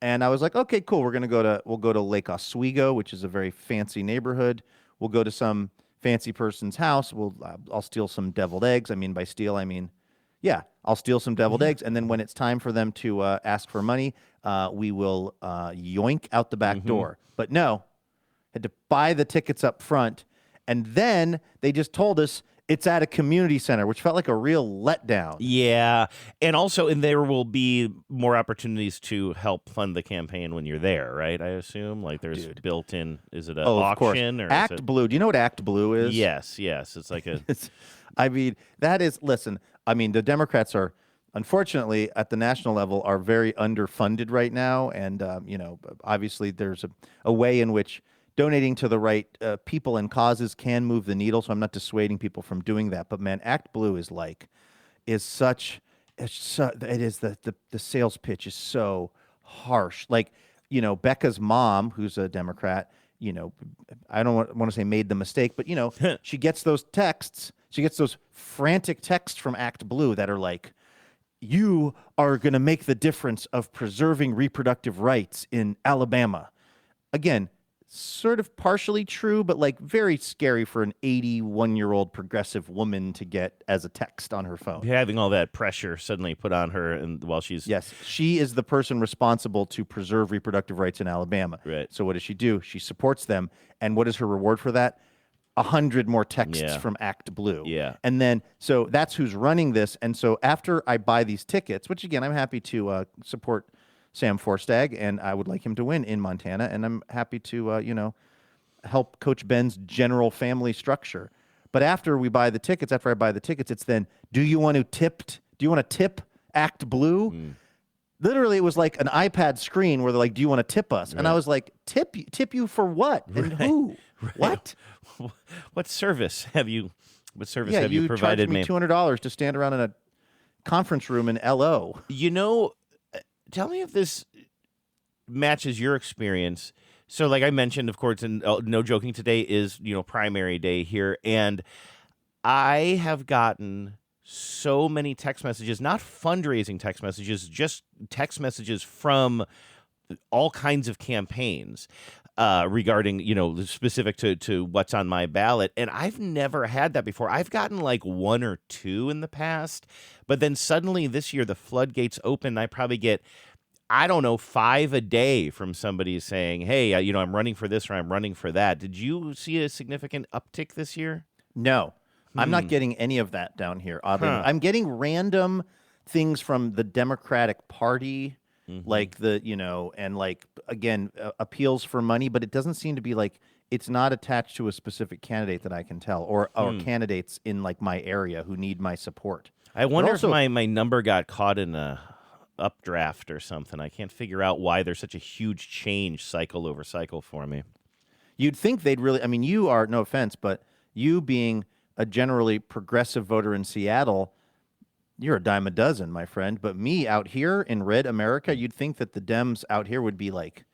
And I was like, okay, cool. We'll go to Lake Oswego, which is a very fancy neighborhood. We'll go to some fancy person's house. I'll steal some deviled eggs. I mean, by steal, I mean, yeah, I'll steal some deviled eggs. And then when it's time for them to ask for money, we will yoink out the back door. But no, had to buy the tickets up front. And then they just told us it's at a community center, which felt like a real letdown. Yeah. And also, there will be more opportunities to help fund the campaign when you're there, right? I assume? Like there's built-in, is it an auction? Or Act Blue. Do you know what Act Blue is? Yes. It's like a... I mean, that is, listen, I mean, the Democrats are, unfortunately, at the national level, are very underfunded right now. And, obviously there's a way in which donating to the right people and causes can move the needle, so I'm not dissuading people from doing that. But man, Act Blue is such the sales pitch is so harsh. Like, Becca's mom, who's a Democrat, I don't want to say made the mistake, but she gets those texts, she gets those frantic texts from Act Blue that are like, "You are going to make the difference of preserving reproductive rights in Alabama." Again, sort of partially true, but like very scary for an 81-year-old progressive woman to get as a text on her phone. Having all that pressure suddenly put on her, and while she's she is the person responsible to preserve reproductive rights in Alabama. Right. So what does she do? She supports them, and what is her reward for that? 100 more texts from Act Blue. Yeah. And then so that's who's running this, and so after I buy these tickets, which again I'm happy to support Sam Forstag, and I would like him to win in Montana, and I'm happy to, help Coach Ben's general family structure. But after I buy the tickets, it's then, do you want to tip Act Blue? Literally, it was like an iPad screen where they're like, do you want to tip us? Right. And I was like, tip you for what? And who? What? What service have you provided you charged me me? $200 to stand around in a conference room in LO. Tell me if this matches your experience. So like I mentioned, of course, and no joking, today is, primary day here. And I have gotten so many text messages, not fundraising text messages, just text messages from all kinds of campaigns regarding, specific to what's on my ballot. And I've never had that before. I've gotten like one or two in the past, but then suddenly this year the floodgates open. I probably get, 5 a day from somebody saying, hey, I'm running for this or I'm running for that. Did you see a significant uptick this year? No, I'm not getting any of that down here. I'm getting random things from the Democratic Party, like and like, again, appeals for money, but it doesn't seem to be like, it's not attached to a specific candidate that I can tell, or candidates in like my area who need my support. I wonder if my number got caught in a updraft or something. I can't figure out why there's such a huge change cycle over cycle for me. You'd think they'd really, you are, no offense, but you being a generally progressive voter in Seattle, you're a dime a dozen, my friend. But me out here in red America, you'd think that the Dems out here would be like,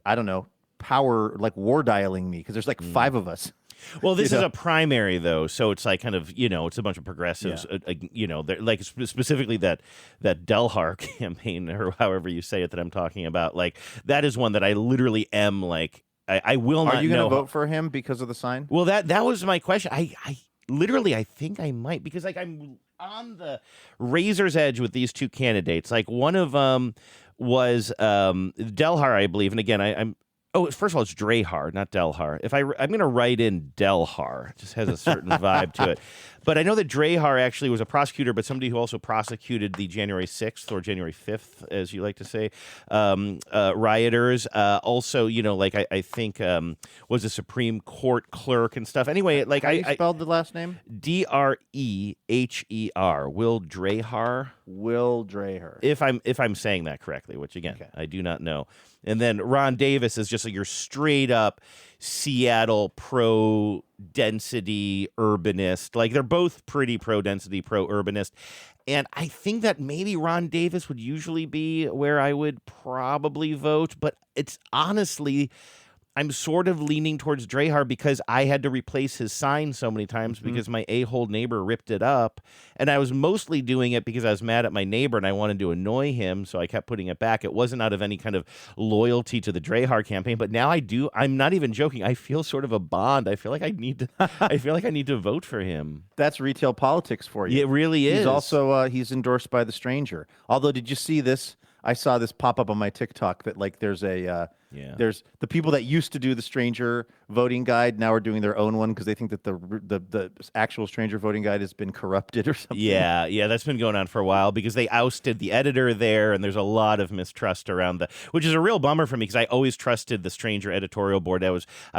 I don't know, power, like war dialing me, because there's like 5 of us. Well, this is a primary, though, so it's like kind of, it's a bunch of progressives, like specifically that Delhar campaign, or however you say it, that I'm talking about. Like, that is one that I literally am like, I will not know. Are you going to vote for him because of the sign? Well, that was my question. I literally, I think I might, because like I'm on the razor's edge with these 2 candidates. Like, one of them was Delhar, I believe, and again, I'm. Oh, first of all, it's Drahar, not Delhar. I'm going to write in Delhar. It just has a certain vibe to it. But I know that Drahar actually was a prosecutor, but somebody who also prosecuted the January 6th or January 5th, as you like to say, rioters. Also, I think was a Supreme Court clerk and stuff. Anyway, like How you spelled the last name? Dreher. Will Drahar. Will Drahar. If I'm saying that correctly, which again, I do not know. And then Ron Davis is just like your straight up Seattle pro-density urbanist. Like, they're both pretty pro-density, pro-urbanist. And I think that maybe Ron Davis would usually be where I would probably vote. But it's honestly, I'm sort of leaning towards Drahar because I had to replace his sign so many times because my a-hole neighbor ripped it up. And I was mostly doing it because I was mad at my neighbor and I wanted to annoy him, so I kept putting it back. It wasn't out of any kind of loyalty to the Drahar campaign, but now I do. I'm not even joking. I feel sort of a bond. I feel like I need to vote for him. That's retail politics for you. It really is. He's also he's endorsed by The Stranger. Although, did you see this? I saw this pop up on my TikTok that like there's there's the people that used to do the Stranger voting guide now are doing their own one because they think that the actual Stranger voting guide has been corrupted or something. Yeah, that's been going on for a while because they ousted the editor there, and there's a lot of mistrust around which is a real bummer for me because I always trusted the Stranger editorial board. I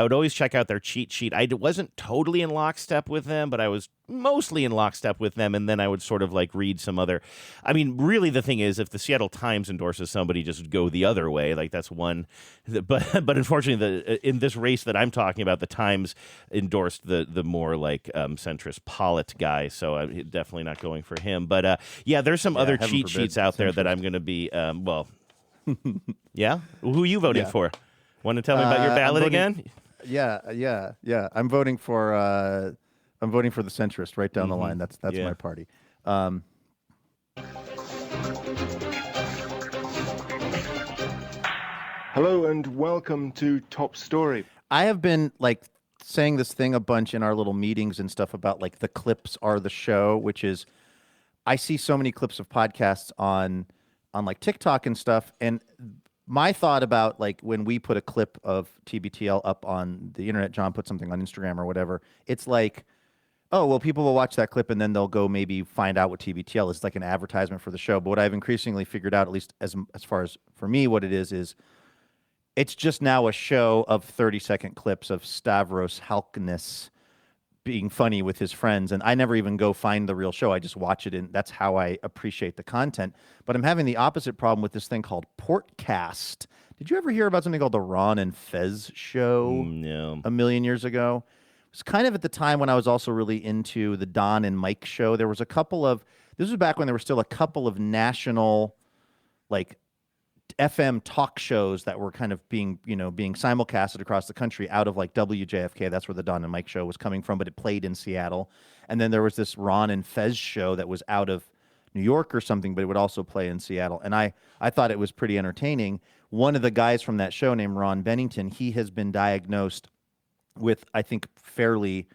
would always check out their cheat sheet. I wasn't totally in lockstep with them, but I was mostly in lockstep with them, and then I would sort of like read some other. I mean, really, the thing is, if the Seattle Times endorses somebody, just go the other way. Like, that's one. But unfortunately, in this race that I'm talking about, the Times endorsed the more like centrist Pollitt guy, so I'm definitely not going for him. But there's some other cheat sheets out there that I'm going to be. Yeah. Who are you voting for? Want to tell me about your ballot again? Yeah. I'm voting for the centrist right down the line. That's my party. Hello and welcome to Top Story. I have been like saying this thing a bunch in our little meetings and stuff about like the clips are the show, which is I see so many clips of podcasts on like TikTok and stuff, and my thought about like when we put a clip of TBTL up on the internet, John put something on Instagram or whatever, it's like, oh, well, people will watch that clip and then they'll go maybe find out what TBTL is. It's like an advertisement for the show. But what I've increasingly figured out, at least as far as for me, what it is it's just now a show of 30-second clips of Stavros Halkias being funny with his friends. And I never even go find the real show. I just watch it, and that's how I appreciate the content. But I'm having the opposite problem with this thing called Portcast. Did you ever hear about something called the Ron and Fez show? No. A million years ago? It was kind of at the time when I was also really into the Don and Mike show. There was a couple of, this was back when there were still a couple of national, like, FM talk shows that were kind of being simulcasted across the country out of like WJFK. That's where the Don and Mike show was coming from, but it played in Seattle. And then there was this Ron and Fez show that was out of New York or something, but it would also play in Seattle. And I thought it was pretty entertaining. One of the guys from that show named Ron Bennington, he has been diagnosed with, I think, fairly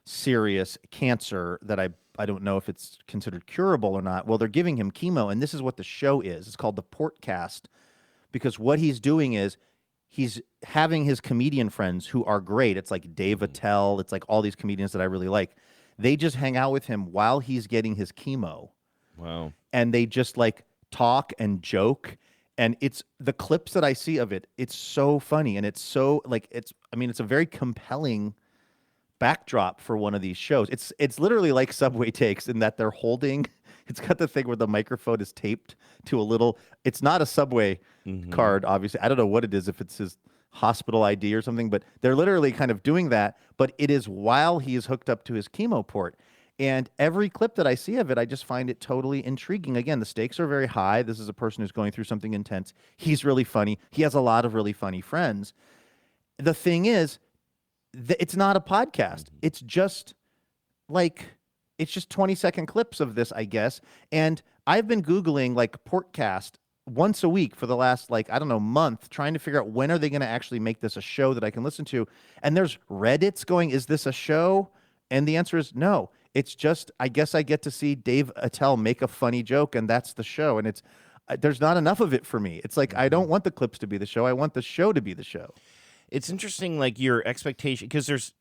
serious cancer that I don't know if it's considered curable or not. Well, they're giving him chemo, and this is what the show is. It's called the Portcast, because what he's doing is he's having his comedian friends who are great. It's like Dave Attell. It's like all these comedians that I really like. They just hang out with him while he's getting his chemo. Wow. And they just like talk and joke. And it's the clips that I see of it. It's so funny. And it's so like, it's a very compelling backdrop for one of these shows. It's literally like Subway Takes in that they're holding, it's got the thing where the microphone is taped to a little, it's not a Subway card, obviously. I don't know what it is, if it's his hospital ID or something, but they're literally kind of doing that, but it is while he is hooked up to his chemo port. And every clip that I see of it, I just find it totally intriguing. Again, the stakes are very high. This is a person who's going through something intense. He's really funny. He has a lot of really funny friends. The thing is, it's not a podcast. It's just 20-second clips of this, I guess. And I've been Googling like Portcast once a week for the last month, trying to figure out when are they going to actually make this a show that I can listen to. And there's Reddits going, is this a show? And the answer is no. It's just, I guess I get to see Dave Attell make a funny joke, and that's the show. And there's not enough of it for me. It's like, I don't want the clips to be the show. I want the show to be the show. It's interesting, like your expectation, because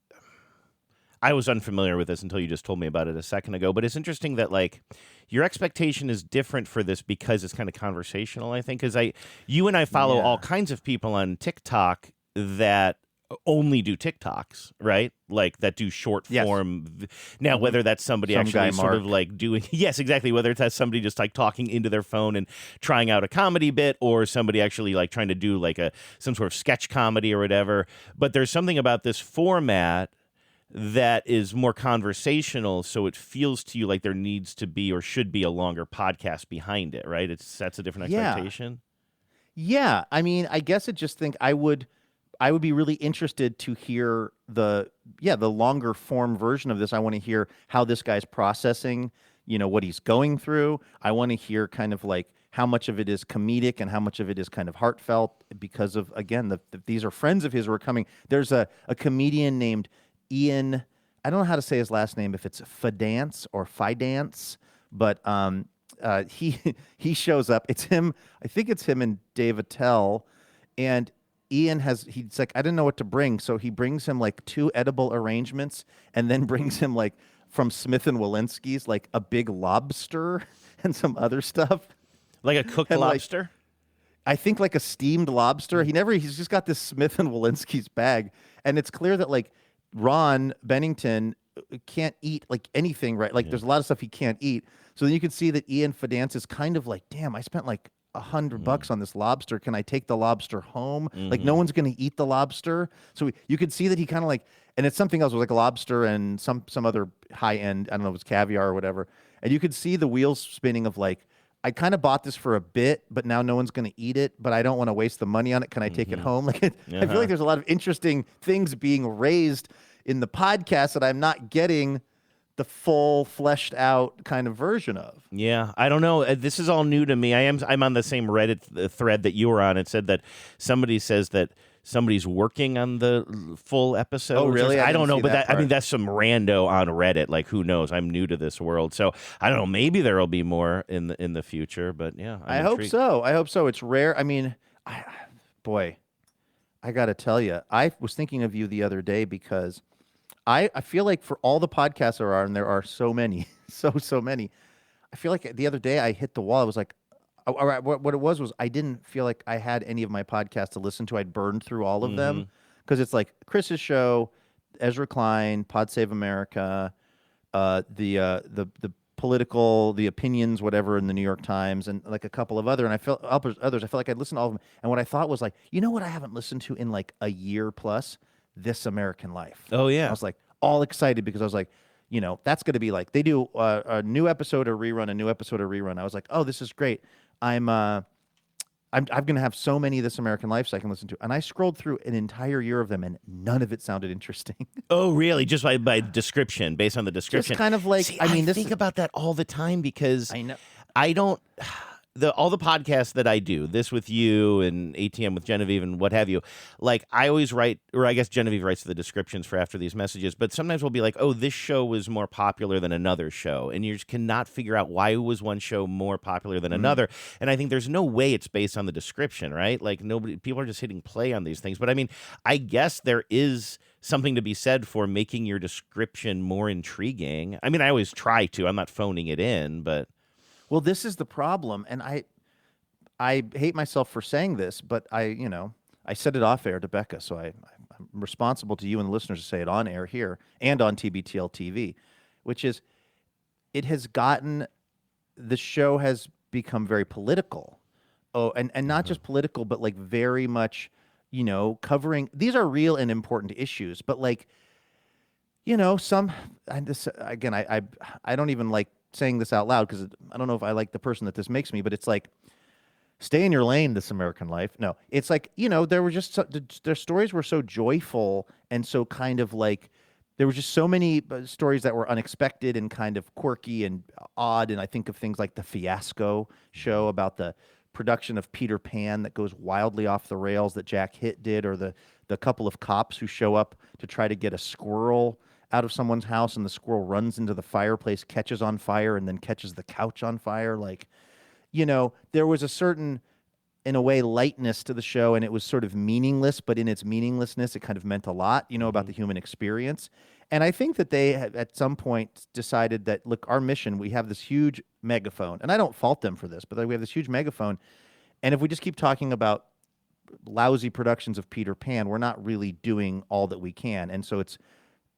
I was unfamiliar with this until you just told me about it a second ago, but it's interesting that like your expectation is different for this because it's kind of conversational, I think, because you and I follow all kinds of people on TikTok that only do TikToks, right? Like that do short form. Now, whether that's somebody actually sort of like doing, yes, exactly. Whether it's somebody just like talking into their phone and trying out a comedy bit, or somebody actually like trying to do like some sort of sketch comedy or whatever. But there's something about this format that is more conversational, so it feels to you like there needs to be or should be a longer podcast behind it, right? That's a different expectation. Yeah, I mean, I guess I just think I would be really interested to hear the longer form version of this. I want to hear how this guy's processing, what he's going through. I want to hear kind of like how much of it is comedic and how much of it is kind of heartfelt because of, again, these are friends of his who are coming. There's a comedian named Ian, I don't know how to say his last name, if it's Fidance or Fidance, but he shows up. It's him. I think it's him and Dave Attell, and Ian he's like, I didn't know what to bring, so he brings him like 2 edible arrangements, and then brings him like from Smith and Walensky's like a big lobster and some other stuff, like a cooked lobster. I think like a steamed lobster. He's just got this Smith and Walensky's bag, and it's clear that like Ron Bennington can't eat like anything, right? Like there's a lot of stuff he can't eat. So then you can see that Ian Fidance is kind of like, damn, I spent like $100 on this lobster. Can I take the lobster home? Like no one's going to eat the lobster. So you could see that he kind of like, and it's something else. It was like a lobster and some other high end, I don't know, it was caviar or whatever. And you could see the wheels spinning of like, I kind of bought this for a bit, but now no one's going to eat it, but I don't want to waste the money on it. Can I take it home? Like I feel like there's a lot of interesting things being raised in the podcast that I'm not getting the full fleshed out kind of version of. Yeah, I don't know. This is all new to me. I'm on the same Reddit thread that you were on. It said that somebody says that somebody's working on the full episode. Oh, really? I don't know, but that's some rando on Reddit. Like, who knows? I'm new to this world, so I don't know. Maybe there will be more in the future, but yeah, I hope so. I hope so. It's rare. I mean, I got to tell you, I was thinking of you the other day because I feel like for all the podcasts there are, and there are so many, so many, I feel like the other day I hit the wall. I was like, what it was I didn't feel like I had any of my podcasts to listen to. I'd burned through all of them because it's like Chris's show, Ezra Klein, Pod Save America, the political, the opinions, whatever in the New York Times, and like a couple of others. And I felt others. I felt like I'd listened to all of them. And what I thought was like, you know what I haven't listened to in like a year plus? This American Life. Oh yeah. I was like all excited because I was like, that's going to be like they do a new episode or rerun, a new episode or rerun. I was like, oh, this is great. I'm going to have so many of This American Life so I can listen to. And I scrolled through an entire year of them, and none of it sounded interesting. Oh, really? Just by description, based on the description. Just kind of like, See, I think about that all the time because I don't. All the podcasts that I do, this with you and ATM with Genevieve and what have you, like I always write, or I guess Genevieve writes the descriptions for after these messages, but sometimes we'll be like, oh, this show was more popular than another show, and you just cannot figure out why was one show more popular than another, and I think there's no way it's based on the description, right? Like people are just hitting play on these things, but I mean, I guess there is something to be said for making your description more intriguing. I mean, I always try to. I'm not phoning it in, but... Well, this is the problem, and I hate myself for saying this, but I said it off air to Becca, so I'm responsible to you and the listeners to say it on air here and on TBTL TV, which is the show has become very political. Oh, and not just political, but like very much, covering, these are real and important issues, but like, I don't even like saying this out loud because I don't know if I like the person that this makes me, but it's like, stay in your lane, This American Life. No, it's like, there were just, their stories were so joyful and so kind of like, there were just so many stories that were unexpected and kind of quirky and odd. And I think of things like the Fiasco show about the production of Peter Pan that goes wildly off the rails that Jack Hitt did, or the couple of cops who show up to try to get a squirrel out of someone's house, and the squirrel runs into the fireplace, catches on fire, and then catches the couch on fire. Like, there was a certain, in a way, lightness to the show, and it was sort of meaningless, but in its meaninglessness, it kind of meant a lot, about the human experience. And I think that they had, at some point, decided that, look, our mission, we have this huge megaphone, and I don't fault them for this, but we have this huge megaphone, and if we just keep talking about lousy productions of Peter Pan, we're not really doing all that we can. And so it's,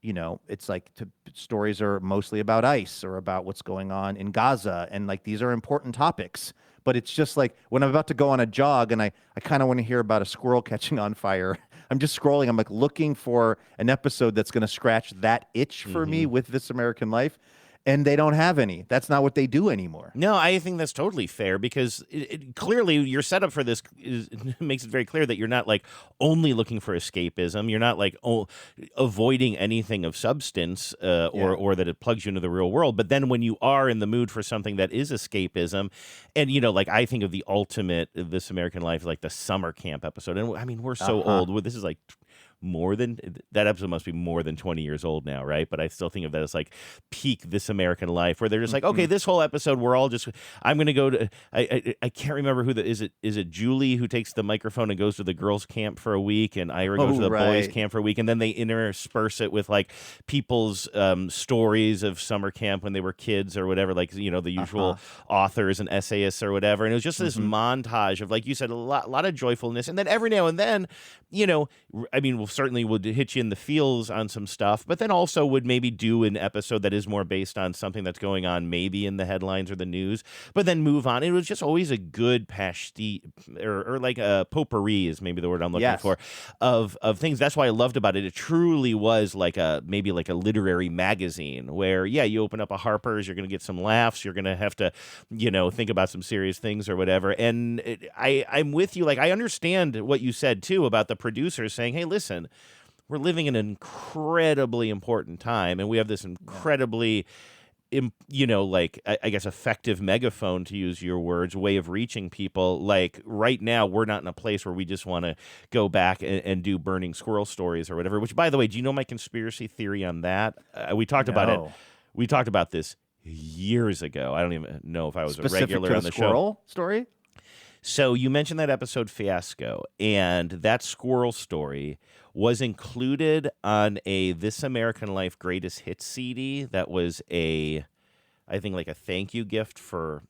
it's like stories are mostly about ICE or about what's going on in Gaza, and like these are important topics. But it's just like when I'm about to go on a jog and I kind of want to hear about a squirrel catching on fire, I'm just scrolling. I'm like looking for an episode that's going to scratch that itch for me with This American Life. And they don't have any. That's not what they do anymore. No, I think that's totally fair because clearly your setup for this makes it very clear that you're not like only looking for escapism. You're not like avoiding anything of substance or that it plugs you into the real world. But then when you are in the mood for something that is escapism, and like I think of the ultimate This American Life, like the summer camp episode. And I mean, we're so old. This is like that episode must be more than 20 years old now, right? But I still think of that as like peak This American Life, where they're just like, okay, this whole episode we're all just, I'm gonna go to, I can't remember who is it Julie who takes the microphone and goes to the girls' camp for a week, and Ira goes to the boys' camp for a week, and then they intersperse it with like people's stories of summer camp when they were kids or whatever, like the usual authors and essayists or whatever, and it was just this montage of, like you said, a lot of joyfulness, and then every now and then, I mean, certainly would hit you in the feels on some stuff, but then also would maybe do an episode that is more based on something that's going on maybe in the headlines or the news, but then move on. It was just always a good pastiche or like a potpourri is maybe the word I'm looking for of things. That's why I loved about it. It truly was like maybe like a literary magazine where, you open up a Harper's, you're going to get some laughs, you're going to have to, think about some serious things or whatever. And I'm with you. Like, I understand what you said too about the producers saying, hey, listen, we're living in an incredibly important time, and we have this incredibly, I guess effective megaphone, to use your words, way of reaching people. Like right now, we're not in a place where we just want to go back and do burning squirrel stories or whatever. Which, by the way, do you know my conspiracy theory on that? We talked about it. We talked about this years ago. I don't even know if I was a regular on the squirrel story. So you mentioned that episode Fiasco, and that squirrel story was included on a This American Life Greatest Hits CD that was I think like a thank you gift for,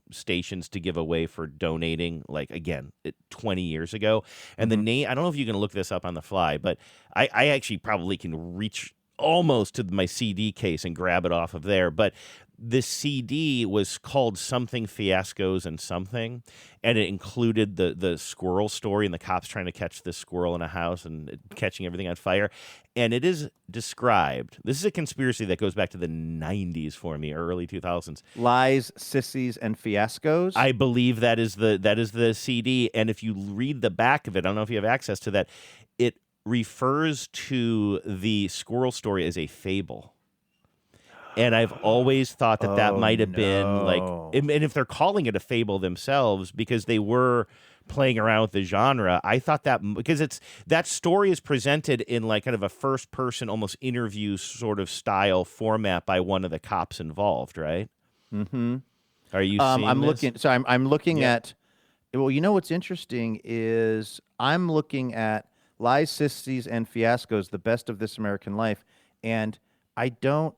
stations to give away for donating, like, again, 20 years ago. And the name, I don't know if you can look this up on the fly, but I actually probably can reach almost to my CD case and grab it off of there. But the CD was called Something Fiascos and Something, and it included the squirrel story and the cops trying to catch this squirrel in a house and catching everything on fire. And it is described, this is a conspiracy that goes back to the 90s for me, or early 2000s. Lies, Sissies, and Fiascos? I believe that is the CD, and if you read the back of it, I don't know if you have access to that, it refers to the squirrel story as a fable. And I've always thought that might have been like, and if they're calling it a fable themselves because they were playing around with the genre, I thought that because that story is presented in like kind of a first person, almost interview sort of style format by one of the cops involved, right? Mm-hmm. Are you seeing I'm this? looking. So I'm looking at. Well, what's interesting is I'm looking at Lies, Sissies, and Fiascos, the best of This American Life, and I don't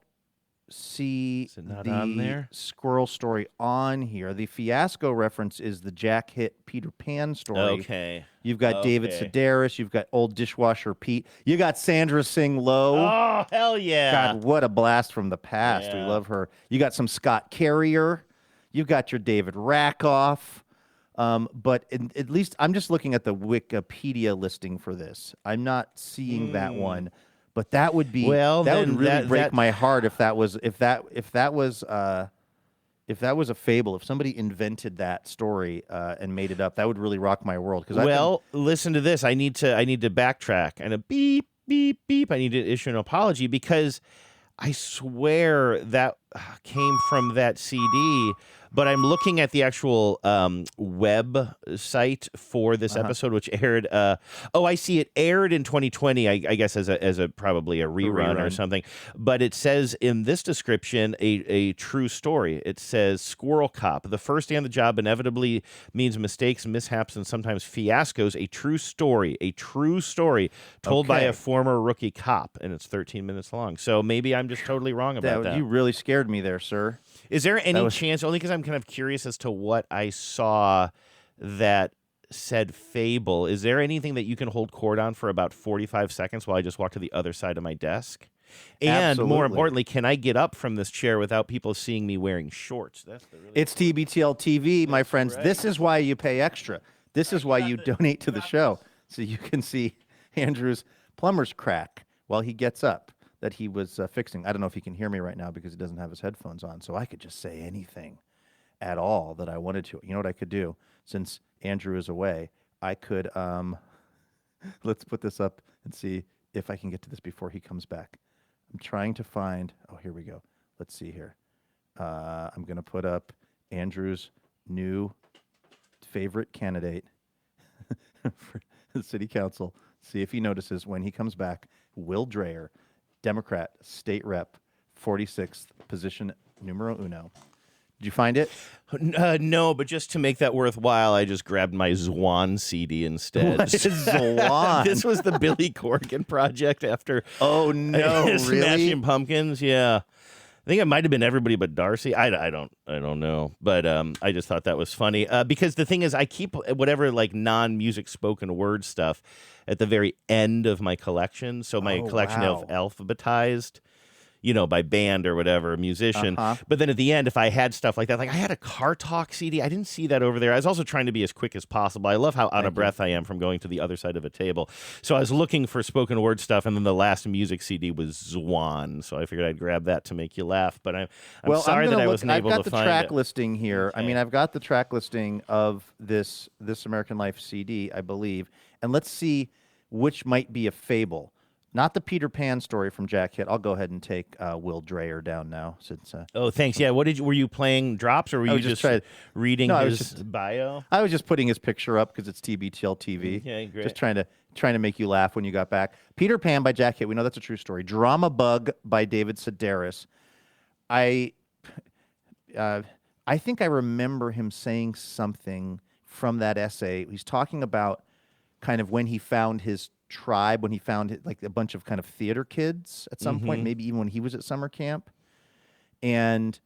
see the squirrel story on here. The Fiasco reference is the Jack Hitt Peter Pan story. Okay. You've got David Sedaris. You've got Old Dishwasher Pete. You got Sandra Singh Lowe. Oh, hell yeah. God, what a blast from the past. Yeah. We love her. You got some Scott Carrier. You've got your David Rakoff. But at least I'm just looking at the Wikipedia listing for this. I'm not seeing that one, but that would be Well, that then would really break that- my heart if that was a fable. If somebody invented that story and made it up, that would really rock my world. Well, listen to this. I need to backtrack and a beep beep beep. I need to issue an apology because I swear that came from that CD. But I'm looking at the actual web site for this episode, which aired. I see it aired in 2020. I guess as a probably a rerun or something. But it says in this description a true story. It says Squirrel Cop. The first day on the job inevitably means mistakes, mishaps, and sometimes fiascos. A true story. A true story told by a former rookie cop, and it's 13 minutes long. So maybe I'm just totally wrong about that. You really scared me there, sir. Is there any chance, only because I'm kind of curious as to what I saw that said fable, is there anything that you can hold court on for about 45 seconds while I just walk to the other side of my desk? And more importantly, can I get up from this chair without people seeing me wearing shorts? It's TBTL TV, my friends. Right. This is why you pay extra. This is why you donate to the show, so you can see Andrew's plumber's crack while he gets up that he was fixing. I don't know if he can hear me right now because he doesn't have his headphones on, so I could just say anything at all that I wanted to. You know what I could do? Since Andrew is away, I could, let's put this up and see if I can get to this before he comes back. I'm trying to find, here we go. Let's see here. I'm going to put up Andrew's new favorite candidate for the city council. See if he notices when he comes back. Will Dreyer, Democrat, state rep, 46th, position numero uno. Did you find it? No, but just to make that worthwhile, I just grabbed my Zwan CD instead. What is Zwan? This was the Billy Corgan project after. Oh no! Really? Smashing Pumpkins. Yeah, I think it might have been Everybody But Darcy. I don't know, but I just thought that was funny because the thing is, I keep whatever like non-music spoken word stuff at the very end of my collection. So my collection of alphabetized, by band or whatever, musician. But then at the end, if I had stuff like that, like I had a Car Talk CD. I didn't see that over there. I was also trying to be as quick as possible. I love how out of breath I am from going to the other side of a table. So I was looking for spoken word stuff, and then the last music CD was Zwan. So I figured I'd grab that to make you laugh. But I'm sorry that I wasn't able to find it. I've got the track listing here. Okay. I mean, I've got the track listing of this American Life CD, I believe. And let's see which might be a fable. Not the Peter Pan story from Jack Hitt. I'll go ahead and take Will Dreyer down now. Since thanks. Yeah, were you playing drops, or were you just reading his bio? I was just putting his picture up because it's TBTL TV. Okay, great. Just trying to make you laugh when you got back. Peter Pan by Jack Hitt. We know that's a true story. Drama Bug by David Sedaris. I think I remember him saying something from that essay. He's talking about kind of when he found his tribe, when he found like a bunch of kind of theater kids at some point, maybe even when he was at summer camp. And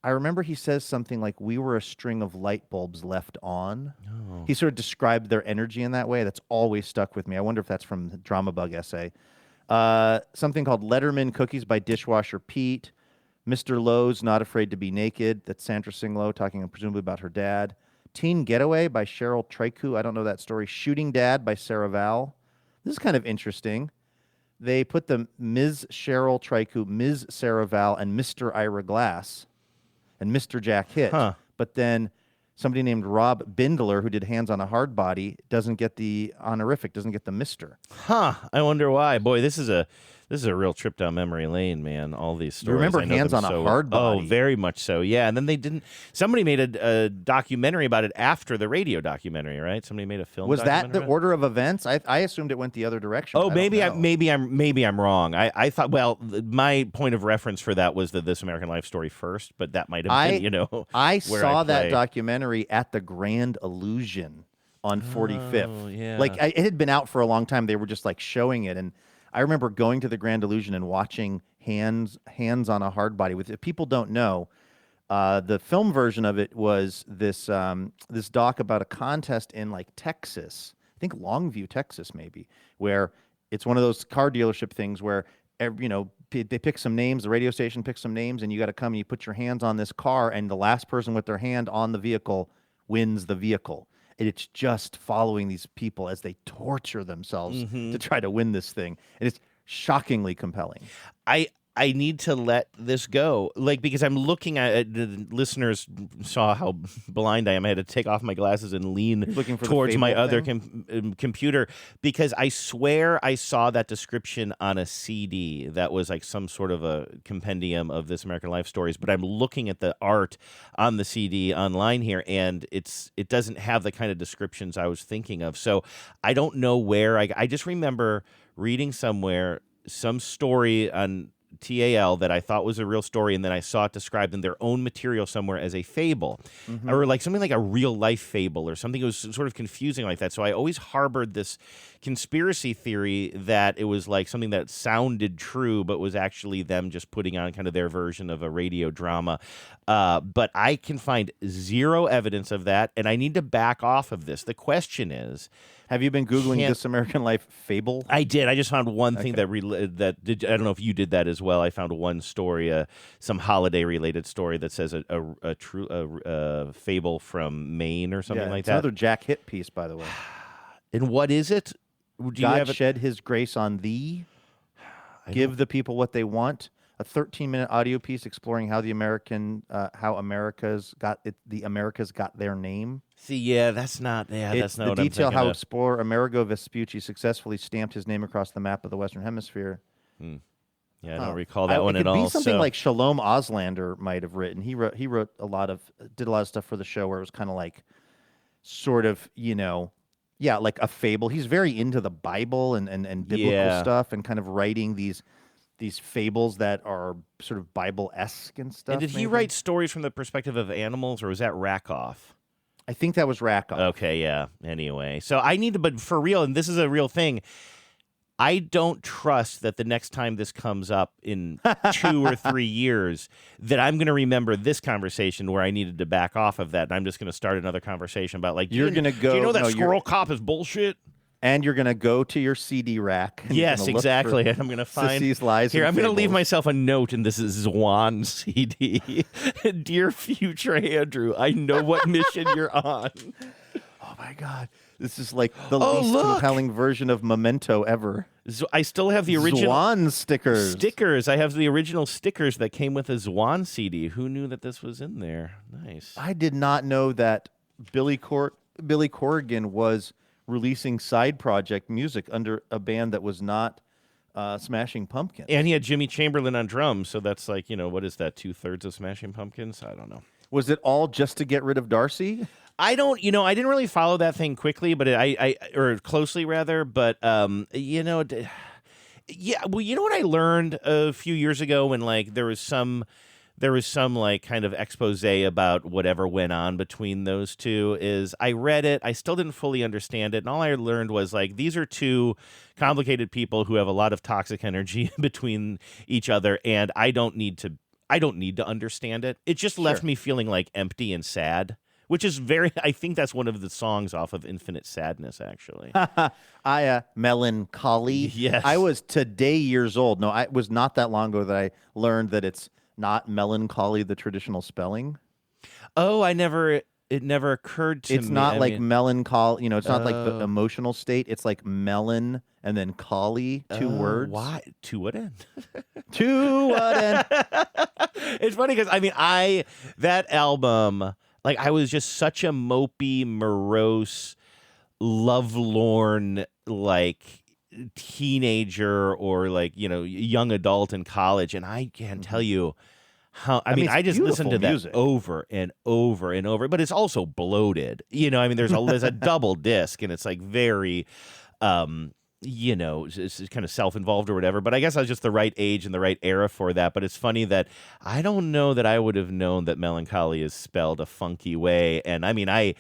I remember he says something like, we were a string of light bulbs left on. Oh. He sort of described their energy in that way. That's always stuck with me. I wonder if that's from the Drama Bug essay. Something called Letterman Cookies by Dishwasher Pete. Mr. Lowe's Not Afraid to Be Naked. That's Sandra Singlow talking presumably about her dad. Teen Getaway by Cheryl Trecu. I don't know that story. Shooting Dad by Sarah Val. This is kind of interesting. They put the Ms. Cheryl Trecu, Ms. Sarah Val, and Mr. Ira Glass, and Mr. Jack Hitt. But then somebody named Rob Bindler, who did Hands on a Hard Body, doesn't get the honorific, doesn't get the Mr. I wonder why. Boy, this is a real trip down memory lane, man. All these stories. You remember Hands on a Hard Body? Oh, very much so. Yeah, and then they didn't. Somebody made a documentary about it after the radio documentary, right? Somebody made a film. Was that the order of events? I assumed it went the other direction. Oh, maybe I'm wrong. I thought. Well, my point of reference for that was the This American Life story first, but that might have been, I saw that documentary at the Grand Illusion on 45th. Oh, yeah. Like it had been out for a long time. They were just like showing it, and I remember going to the Grand Illusion and watching Hands on a Hard Body. If people don't know, the film version of it was this doc about a contest in like Texas, I think Longview, Texas, maybe, where it's one of those car dealership things where they pick some names, the radio station picks some names, and you got to come and you put your hands on this car, and the last person with their hand on the vehicle wins the vehicle. And it's just following these people as they torture themselves to try to win this thing. And it's shockingly compelling. I need to let this go, like, because I'm looking at the listeners saw how blind I am. I had to take off my glasses and lean towards my other computer because I swear I saw that description on a CD that was like some sort of a compendium of This American Life stories. But I'm looking at the art on the CD online here, and it doesn't have the kind of descriptions I was thinking of. So I don't know where I just remember reading somewhere some story on TAL that I thought was a real story, and then I saw it described in their own material somewhere as a fable, or like something like a real life fable or something. It was sort of confusing like that. So I always harbored this conspiracy theory that it was like something that sounded true, but was actually them just putting on kind of their version of a radio drama. But I can find zero evidence of that, and I need to back off of this. The question is, have you been Googling This American Life fable? I did. I just found one thing that did. I don't know if you did that as well. I found one story, some holiday-related story that says a true fable from Maine or something like it's that. Another Jack Hitt piece, by the way. And what is it? God shed his grace on thee. Give the people what they want. A 13-minute audio piece exploring how the Americas got their name. See, that's not. That's not the what I'm detail thinking how of. explorer Amerigo Vespucci successfully stamped his name across the map of the Western Hemisphere. Yeah, I don't recall that one it at could all. Be something so. like Shalom Oslander might have written. He wrote did a lot of stuff for the show where it was kind of like, sort of, like a fable. He's very into the Bible and biblical stuff, and kind of writing these fables that are sort of Bible-esque and stuff. And did he write stories from the perspective of animals, or was that Rakoff? I think that was Rakoff. Okay, yeah. Anyway, so I need to, but for real, and this is a real thing, I don't trust that the next time this comes up in 2 or 3 years that I'm going to remember this conversation where I needed to back off of that, and I'm just going to start another conversation about, like, you're going to go. Do you know that Squirrel Cop is bullshit? And you're going to go to your CD rack. And yes, exactly. And I'm going to find Sissy's Lies here. and I'm going to leave Fables. myself a note, and this is Zwan CD. Dear future Andrew, I know what mission you're on. Oh my God, this is like the least compelling version of Memento ever. I still have the original Zwan stickers. Stickers. I have the original stickers that came with a Zwan CD. Who knew that this was in there? Nice. I did not know that Billy Corrigan was releasing side project music under a band that was not Smashing Pumpkins. And he had Jimmy Chamberlain on drums, so that's like, what is that, 2/3 of Smashing Pumpkins? I don't know. Was it all just to get rid of Darcy? I don't, I didn't really follow that thing quickly, but or closely rather, but, yeah, well, you know what I learned a few years ago when, like, there was some like kind of expose about whatever went on between those two is I read it. I still didn't fully understand it. And all I learned was like, these are two complicated people who have a lot of toxic energy between each other. And I don't need to understand it. It just left me feeling like empty and sad, which is I think that's one of the songs off of Infinite Sadness, actually. Melancholy. Yes. I was today years old. No, it was not that long ago that I learned that it's not melancholy, the traditional spelling. Oh, it never occurred to me. It's not melancholy, it's not like the emotional state. It's like melon and then collie, 2 words. Why? To what end? To what end? It's funny because, that album, like, I was just such a mopey, morose, lovelorn, like, teenager or like young adult in college, and I can't tell you how I just listened to that over and over and over, but it's also bloated, there's a double disc, and it's like very it's kind of self-involved or whatever, but I guess I was just the right age and the right era for that. But it's funny that I don't know that I would have known that melancholy is spelled a funky way, and I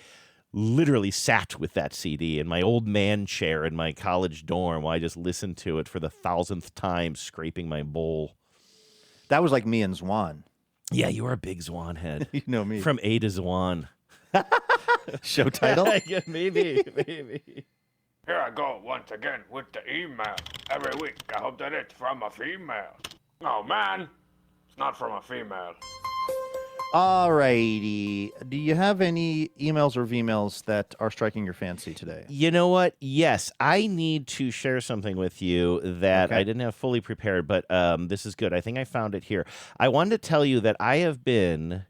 literally sat with that CD in my old man chair in my college dorm while I just listened to it for the 1,000th time, scraping my bowl. That was like me and Zwan. Yeah, you are a big Zwan head. You know me. From A to Zwan. Show title? Yeah, maybe. Here I go once again with the email. Every week, I hope that it's from a female. Oh, man, it's not from a female. All righty. Do you have any emails or V-mails that are striking your fancy today? You know what? Yes, I need to share something with you that I didn't have fully prepared, but this is good. I think I found it here. I wanted to tell you that I have been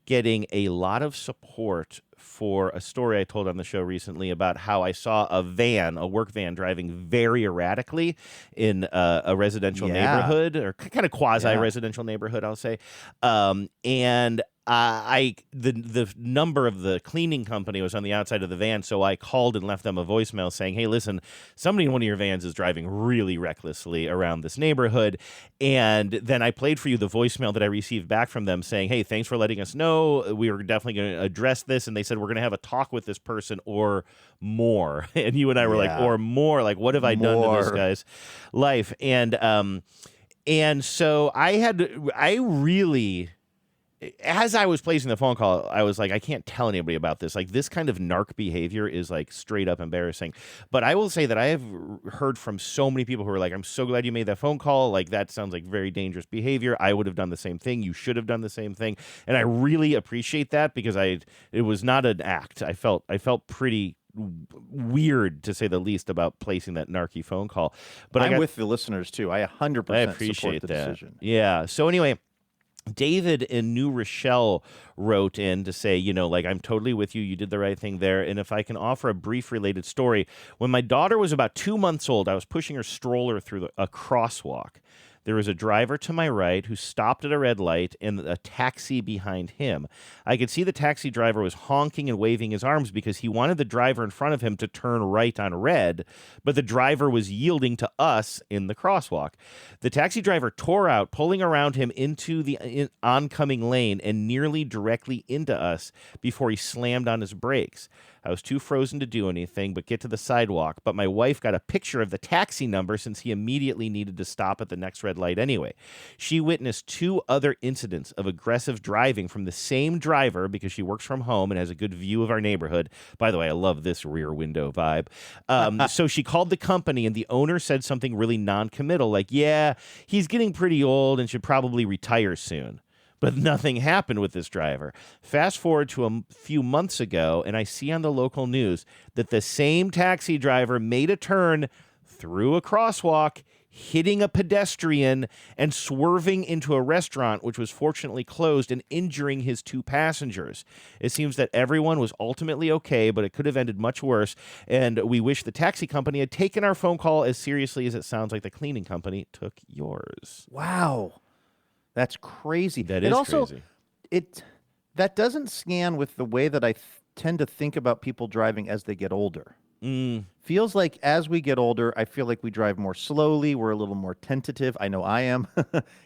getting a lot of support for a story I told on the show recently about how I saw a work van, driving very erratically in a residential neighborhood, or kind of quasi-residential neighborhood, I'll say. And the number of the cleaning company was on the outside of the van, so I called and left them a voicemail saying, hey, listen, somebody in one of your vans is driving really recklessly around this neighborhood. And then I played for you the voicemail that I received back from them saying, hey, thanks for letting us know. We were definitely going to address this. And they said, we're going to have a talk with this person or more. And you and I were like, or more. Like, what have I done to this guy's life? And so I really... As I was placing the phone call, I was like, I can't tell anybody about this. Like, this kind of narc behavior is like straight up embarrassing. But I will say that I have heard from so many people who are like, I'm so glad you made that phone call. Like, that sounds like very dangerous behavior. I would have done the same thing. You should have done the same thing. And I really appreciate that because it was not an act. I felt pretty weird, to say the least, about placing that narky phone call. But I'm with the listeners too. I 100% appreciate support the that decision. Yeah. So anyway, David in New Rochelle wrote in to say, I'm totally with you. You did the right thing there. And if I can offer a brief related story, when my daughter was about 2 months old, I was pushing her stroller through a crosswalk. There was a driver to my right who stopped at a red light and a taxi behind him. I could see the taxi driver was honking and waving his arms because he wanted the driver in front of him to turn right on red, but the driver was yielding to us in the crosswalk. The taxi driver tore out, pulling around him into the oncoming lane and nearly directly into us before he slammed on his brakes. I was too frozen to do anything but get to the sidewalk, but my wife got a picture of the taxi number since he immediately needed to stop at the next red light anyway. She witnessed 2 other incidents of aggressive driving from the same driver because she works from home and has a good view of our neighborhood. By the way, I love this rear window vibe. So she called the company, and the owner said something really non-committal, like, yeah, he's getting pretty old and should probably retire soon. But nothing happened with this driver. Fast forward to a few months ago, and I see on the local news that the same taxi driver made a turn through a crosswalk, hitting a pedestrian and swerving into a restaurant, which was fortunately closed, and injuring his 2 passengers. It seems that everyone was ultimately okay, but it could have ended much worse, and we wish the taxi company had taken our phone call as seriously as it sounds like the cleaning company took yours. Wow. That's crazy. That is crazy. That doesn't scan with the way that I tend to think about people driving as they get older. Feels like as we get older, I feel like we drive more slowly. We're a little more tentative. I know I am.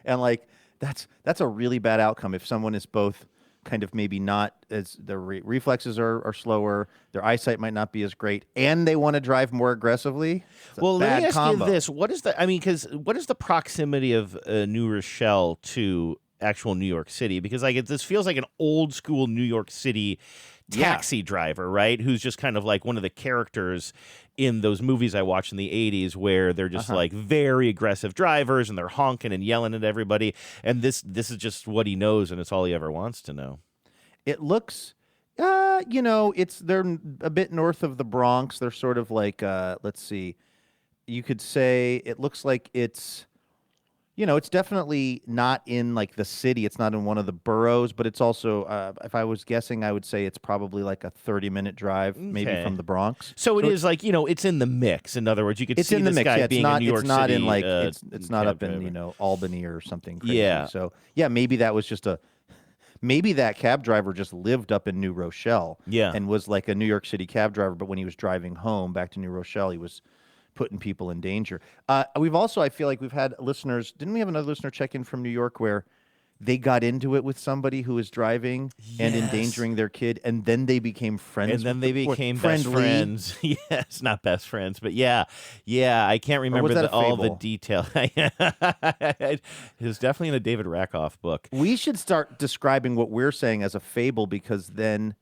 And like that's a really bad outcome if someone is both kind of maybe not as their reflexes are slower, their eyesight might not be as great, and they want to drive more aggressively. Well, let me ask you this: what is the proximity of New Rochelle to actual New York City? Because this feels like an old school New York City taxi driver, right? Who's just kind of like one of the characters in those movies I watched in the 80s where they're just like very aggressive drivers and they're honking and yelling at everybody. And this is just what he knows, and it's all he ever wants to know. It looks, they're a bit north of the Bronx. They're sort of like, let's see, you could say it looks like it's, it's definitely not in like the city. It's not in one of the boroughs, but it's also, if I was guessing, I would say it's probably like a 30-minute drive, maybe from the Bronx. So it is like, it's in the mix. In other words, you could see in the this mix. guy being in New York It's not City. in like, it's not up in, Albany or something crazy. Yeah. So yeah, maybe that was just maybe that cab driver just lived up in New Rochelle. Yeah. And was like a New York City cab driver, but when he was driving home back to New Rochelle, he was putting people in danger. We've also, I feel like we've had listeners, didn't we have another listener check in from New York where they got into it with somebody who was driving and endangering their kid, and then they became friends. And then they became best friends. Yes, not best friends, but yeah, I can't remember all the detail. It was definitely in a David Rakoff book. We should start describing what we're saying as a fable, because then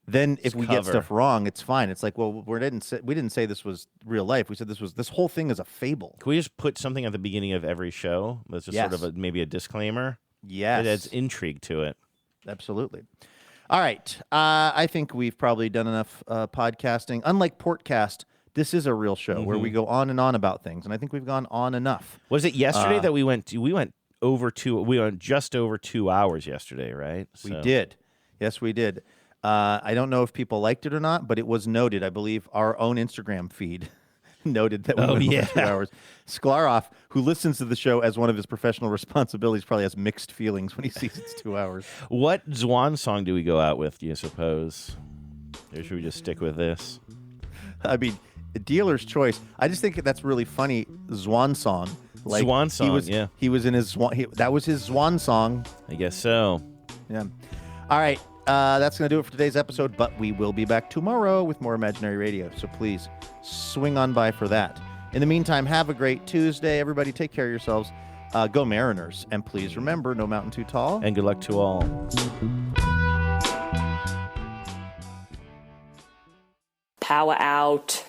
if we get stuff wrong, it's fine. It's like, well, we didn't say this was real life. We said this whole thing is a fable. Can we just put something at the beginning of every show that's just sort of maybe a disclaimer? Yes. It adds intrigue to it. Absolutely. All right. I think we've probably done enough podcasting. Unlike Portcast, this is a real show where we go on and on about things, and I think we've gone on enough. Was it yesterday that we went just over 2 hours yesterday, right? We did. Yes, we did. I don't know if people liked it or not, but it was noted. I believe our own Instagram feed noted that we went over 2 hours. Sklarov, who listens to the show as one of his professional responsibilities, probably has mixed feelings when he sees it's 2 hours. What Zwan song do we go out with, do you suppose? Or should we just stick with this? I mean, dealer's choice. I just think that's really funny. Zwan song. Zwan song, yeah. He was in his Zwan. That was his Zwan song. I guess so. Yeah. All right. That's going to do it for today's episode, but we will be back tomorrow with more Imaginary Radio. So please swing on by for that. In the meantime, have a great Tuesday. Everybody take care of yourselves. Go Mariners. And please remember, no mountain too tall. And good luck to all. Power out.